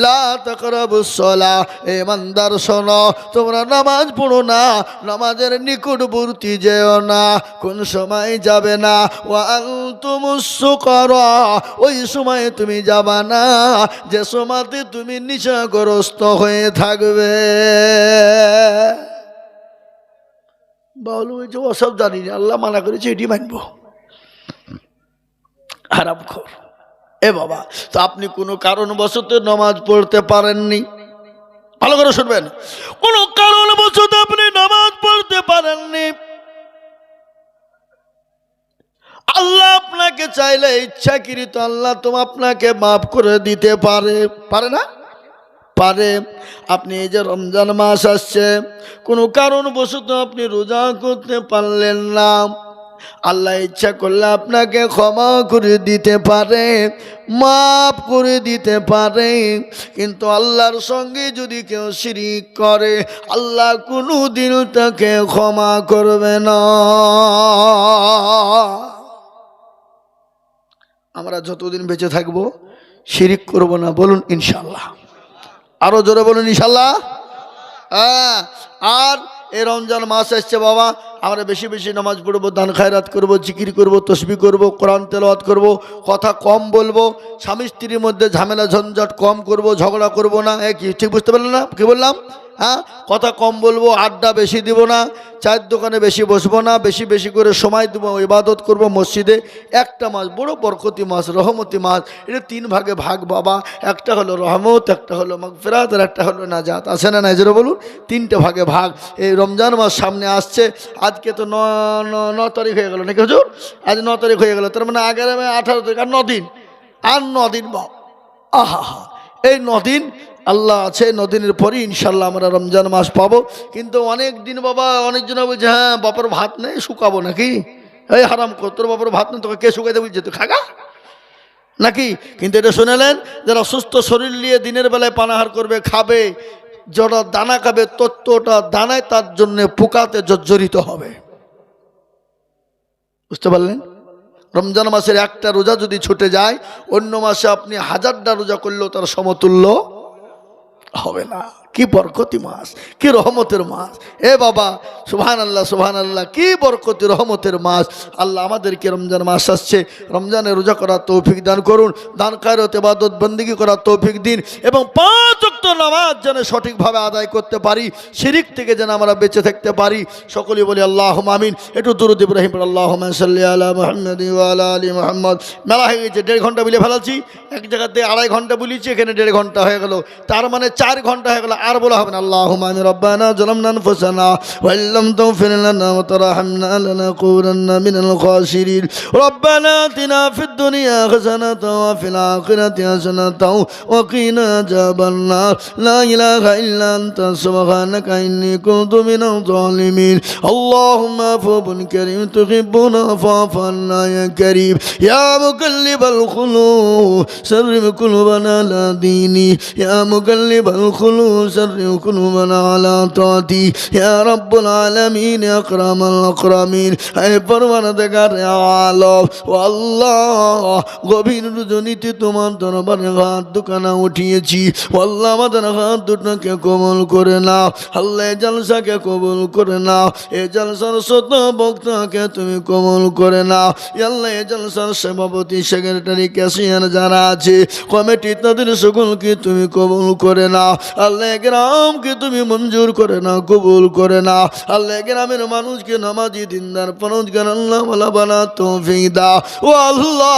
লা তাকরাবুস সালাহ, এই ইমানদার শোনো, তোমরা নামাজ পড়ো না, নামাজের নিকটবর্তী যেও না। কোন সময় যাবে না? ওয়া আনতুমুস সুকারা, ওই সময় তুমি যাবা না যে সময়তে তুমি নেশাগ্রস্ত হয়ে থাকবে। বাউল বলছে ওসব জানি না, আল্লাহ মানা করেছে এটি মানবো। হারামখোর। এ বাবা, তো আপনি কোনো কারণবশত নামাজ পড়তে পারেননি, ভালো করে শুনবেন, কোনো কারণবশত আপনি নামাজ পড়তে পারেননি, আল্লাহ আপনাকে চাইলে ইচ্ছাকৃত আল্লাহ তো আপনাকে মাফ করে দিতে পারে। পারে না? পারে। আপনি এই যে রমজান মাস আসছে, কোনো কারণবশত আপনি রোজা করতে পারলেন না, আল্লাহ ইচ্ছা করলে আপনাকে ক্ষমা করে দিতে পারে, মাফ করে দিতে পারে। কিন্তু আল্লাহর সঙ্গে যদি কেউ শিরিক করে, আল্লাহ কোনো দিন তাকে ক্ষমা করবে না। আমরা যতদিন বেঁচে থাকবো শিরিক করব না, বলুন ইনশাল্লাহ। আরো জোরে বলুন ইনশাল্লাহ। হ্যাঁ। আর এই রমজান মাস আসছে বাবা, আমরা বেশি বেশি নামাজ পড়বো, দান খায়রাত করবো, জিকির করবো, তসবিহ করবো, কোরআন তেলাওয়াত করবো, কথা কম বলবো, স্বামী স্ত্রীর মধ্যে ঝামেলা ঝঞ্ঝাট কম করবো, ঝগড়া করবো না। কি ঠিক বুঝতে পারলেন না কি বললাম? হ্যাঁ, কথা কম বলবো, আড্ডা বেশি দিব না, চায়ের দোকানে বেশি বসবো না, বেশি বেশি করে সময় দেবো, ইবাদত করবো মসজিদে। একটা মাস বড় বরকতি মাস, রহমতি মাস, এটা 3 ভাগে ভাগ বাবা। একটা হলো রহমত, একটা হলো মাগফিরাত, আর একটা হলো নাজাত। আছে না নাই জোরে বলুন? 3টে ভাগে ভাগ। এই রমজান মাস সামনে আসছে, আজকে তো 9 তারিখ হয়ে গেল নাকি হুজুর? আজ 9 তারিখ হয়ে গেল, তার মানে 18 তারিখ, আর 9 দিন, আর 9 দিন বাবা। আহা হা, এই 9 দিন আল্লাহ আছে, 9 দিনের পরই ইনশাল্লাহ আমরা রমজান মাস পাবো। কিন্তু অনেক দিন বাবা, অনেকজন বলছে হ্যাঁ বাবার ভাত নেই, শুকাবো নাকি? এই হারাম কর, তোর বাবার ভাত নেই, তোকে কে শুকাইতে বলছে? তুই খাগা নাকি? কিন্তু এটা শুনেলেন, যারা সুস্থ শরীর নিয়ে দিনের বেলায় পানাহার করবে, খাবে, যারা দানা খাবে, তত্ত্বটা দানায় তার জন্য পোকাতে জর্জরিত হবে। বুঝতে পারলেন? রমজান মাসের একটা রোজা যদি ছুটে যায়, অন্য মাসে আপনি 1000টা রোজা করলেও তার সমতুল্য হবে না। কি বরকতি মাস, কি রহমতের মাস। এ বাবা সুবহানাল্লাহ সুবহানাল্লাহ, কি বরকতি রহমতের মাস। আল্লাহ আমাদেরকে রমজান মাস আসছে, রমজানে রোজা করার তৌফিক দান করুন, দান খায়রাত ইবাদত বন্দেগী করার তৌফিক দিন, এবং 5 ওয়াক্ত নামাজ যেন সঠিকভাবে আদায় করতে পারি, শিরিক থেকে যেন আমরা বেঁচে থাকতে পারি। সকলেই বলি আল্লাহুম্মা আমিন। একটু দুরূদ ইব্রাহিম পড়ি, আল্লাহুম্মা সাল্লি আলা মুহাম্মাদ ওয়া আলা আলি মুহাম্মাদ। মেলা হয়ে গেছে, 1.5 ঘন্টা বলে ফেলাচ্ছি, এক জায়গাতে 2.5 ঘন্টা বলেছি, এখানে 1.5 ঘন্টা হয়ে গেল, তার মানে 4 ঘন্টা হয়ে গেল, আর বলা হবে না। আল্লাহুম্মা আমিন। রব্বানা যালামনা আনফুসানা ওয়া ইল্লাম তাগফির লানা ওয়া তারহামনা লানাকুনান্না মিনাল খাসিরিন। রব্বানা আতিনা ফিদ দুনিয়া হাসানাতাও ওয়া ফিল আখিরাতি হাসানাতাও ওয়া কিনা আযাবান নার। লা ইলাহা ইল্লা আনতা সুবহানাকা ইন্নী কুনতু মিনাজ জালিমিন। আল্লাহুম্মা আফুবুন কারীম তুহিব্বুনা ফা'ফু আন্না ইয়া কারীম। ইয়া মুকাল্লিবাল কুলুব সাররিফ কুলুবানা আলা দীনি। ইয়া মুকাল্লিবাল কুলুব সাররিফ কুলুবানা আলা তাআতি। ইয়া রাব্বুল আলামিন, ইয়া আকরামাল আকরামিন। হে পরওয়ারদিগার আলম, ও আল্লাহ, গভীর রজনীতে তোমার দরবারে হাত দুখানা উঠিয়েছি। ও আল্লাহ, আমাদের হাত দুটোকে কবুল করে নাও। আল্লাহ, এই জলসাকে কবুল করে নাও। এই জলসার শত বক্তাকে তুমি কবুল করে নাও। আল্লাহ, এই জলসার সভাপতি, সেক্রেটারি, ক্যাশিয়ার যারা আছে, কমিটি, তাদের সকলকে তুমি কবুল করে নাও। আল্লাহ, গ্রামকে তুমি মঞ্জুর করে নাও, কবুল করে নাও। আল্লাহ, গ্রামের মানুষকে নামাজি, দিনদার, পরহেজগার আল্লাহ ওয়ালা বানা তৌফিক দাও। ও আল্লাহ,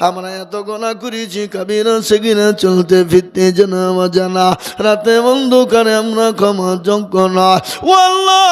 আমরা এত গুনাহ করেছি, কাবিরা সেগিরা, চলতে ফিরতে জানা অজানা, রাতে অন্ধকারে আমরা ক্ষমা যোগ্য নয়। ও আল্লাহ,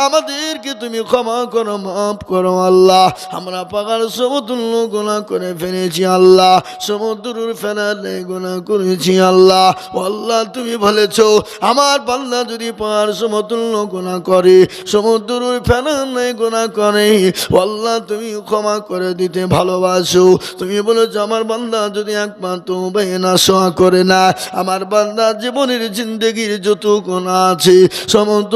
আমাদেরকে তুমি ক্ষমা করো, মাফ করো। আল্লাহ, আমরা পাহাড় সমতুল্য গুনাহ করে ফেলেছি। আল্লাহ, সমুদ্রের ফেনালে গুনাহ করেছি। আল্লাহ, ও আল্লাহ, তুমি বলেছো আমার বান্দা যদি পাহাড় সমতুল্য গুনাহ করে, সমুদ্রের ফেনালে গুনাহ করে, ও আল্লাহ, তুমি ক্ষমা করে দিতে ভালোবাসো। তুমি বলেছো আমার বান্দা যদি একবার তওবা নাসোয়া করে না, আমার বান্দা জীবনের জিন্দেগির যত গুনাহ আছে সমস্ত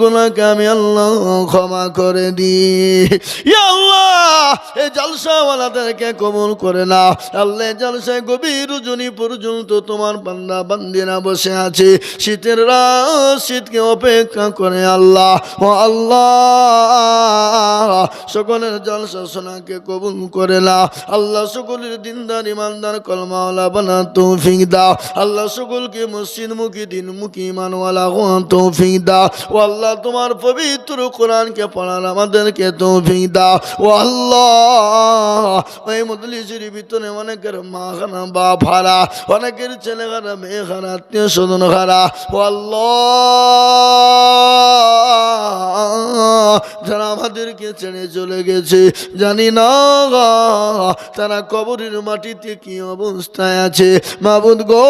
গুনাহকে আমি আল্লাহ ক্ষমা করে দিই। ইয়া আল্লাহ, এই জলসাওয়ালাদেরকে কবুল করে নাও। আল্লাহ, জলসায় গভীর রজনী পর্যন্ত তোমার বান্দা বান্দিরা বসে আছে, শীতের রাত, শীতকে অপেক্ষা করে। আল্লাহ, ও আল্লাহ, সকলের জলসা শোনাকে কবুল করে নাও। আল্লাহ, সকলের দিনদার, ইমানদার, কলমাওয়ালা বানা তৌফিক দাও। আল্লাহ, সকলকে মসজিদমুখী, দিনমুখী, ইমানওয়ালা হওয়ার তৌফিক দাও। ও আল্লাহ, তোমার পবিত্র কোরআনকে পড়ার আমাদেরকে তৌফিক দাও। ও আল্লাহ, ওই মজলিসের ভিতরে অনেকের মা খানা, বাপ হারা, অনেকের ছেলে খারা, মেয়ে খারা, আত্মীয় স্বজন খারা। ও আল্লাহ, যারা আমাদেরকে ছেড়ে চলে গেছে, জানি না তারা কবরের মাটিতে কি অবস্থায় আছে। মাবুদ গো,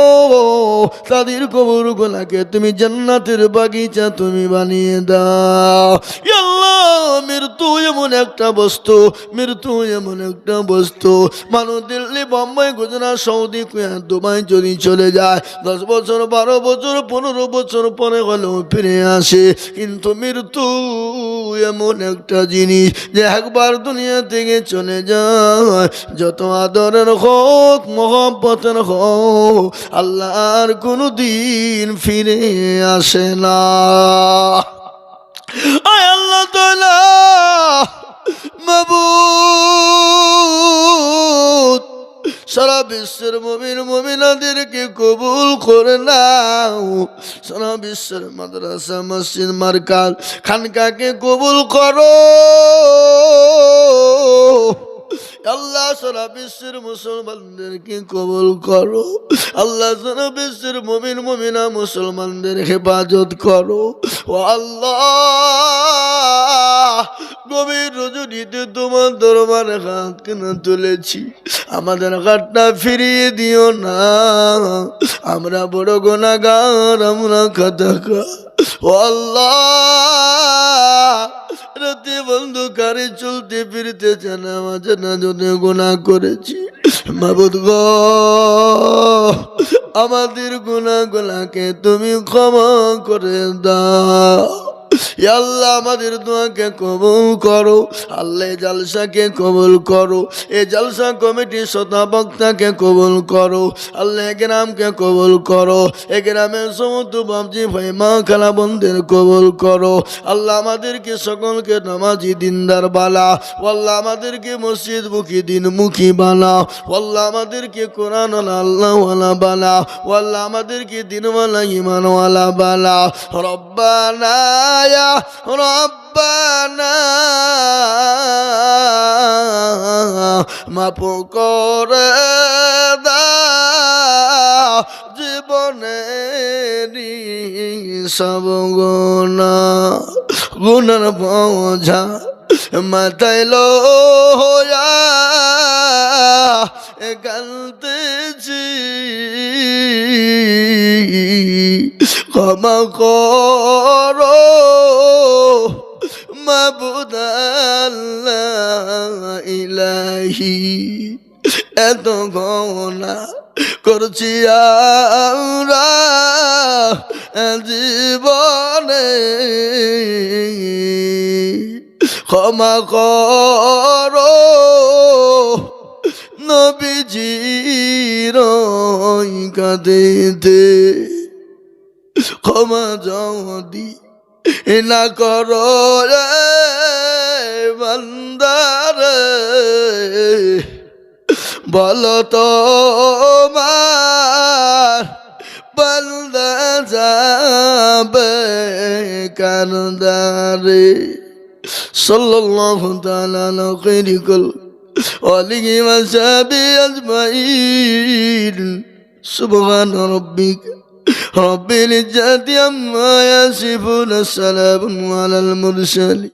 তাদের কবর গুলাকে তুমি জান্নাতের বাগিচা তুমি বানিয়ে দাও। ইয়া আল্লাহ, মৃত্যু এমন একটা বস্তু, মৃত্যু এমন একটা বস্তু, মানুষ Delhi, Bombay, Gujarat, Saudi, Kuwait, Dubai যদি চলে যায়, 10 বছর, 12 বছর, 15 বছর পরে হলেও ফিরে আসে। কিন্তু মৃত্যু এমন একটা জিনিস যে একবার দুনিয়া থেকে চলে যায়, যত আদরের হোক, মহব্বতের হোক, আল্লাহ আর কোনো দিন ফিরে আসে না। আয় আল্লাহ তাআলা, মাবুদ, সারা বিশ্বের মুমিন মুমিনাদেরকে কবুল করে নাও। সারা বিশ্বের মাদ্রাসা, মসজিদ, মারকাজ, খানকাকে কবুল করো। আল্লাহ, সারা বিশ্বের মুসলমানদেরকে কবুল করো। আল্লাহ, সারা বিশ্বের মুমিন মুমিনা মুসলমানদের হেফাজত করো। ও আল্লাহ, গভীর রজনীতে তোমার দরবারে হাত কেনা তুলেছি, আমাদের হাতটা ফিরিয়ে দিও না। আমরা বড় গুনাহগার, আমরা খাতাকার। ও আল্লাহ, রাতে বন্ধকারে চলতে ফিরতে জানা অজানা জনে গুনাহ করেছি। মাবুদ গো, আমাদের গুনাহগুলোকে তুমি ক্ষমা করে দাও। ইয়া আল্লাহ আমাদের দোয়াকে কবুল করো, আল্লাহ জালসাকে কবুল করো, এই জালসা কমিটির শ্রোতা বক্তাকে কবুল করো, আল্লাহ গ্রামকে কবুল করো, এ গ্রামের সমস্ত বাবজি ভাই মা খালা বোনদের কবুল করো। আল্লাহ আমাদেরকে সকলকে নামাজি দিনদার বালা, আল্লাহ আমাদেরকে মসজিদ মুখী দিন মুখী বানা, আল্লাহ আমাদেরকে কোরআন আল্লাহওয়ালা বানা, আল্লাহ আমাদেরকে দিনওয়ালা ইমানওয়ালা বানা। রব্বানা ইয়া রব্বানা মাফ করে দাও জীবনেরই সব গুনার বোঝা মাথায় লইয়া কাঁদতেছি, ক্ষমা করো মাবুদ আল্লাহ ইলাহি। এত গনা করছি আমরা জীবনে, ক্ষমা করো নবীজির কাঁদেতে, ক্ষমা যদি না করো বান্দারে, বলো তো বান্দা যাবে কান্দারে। সাল্লাল্লাহু তাআলা আলা খায়রি কুল আলিহি ওয়া সাহবিহি আজমাইন। সুবহান রাব্বিকা রব্বিল ইজ্জাতি আম্মা ইয়াসিফুন, সালামুন আলাল মুরসালিন।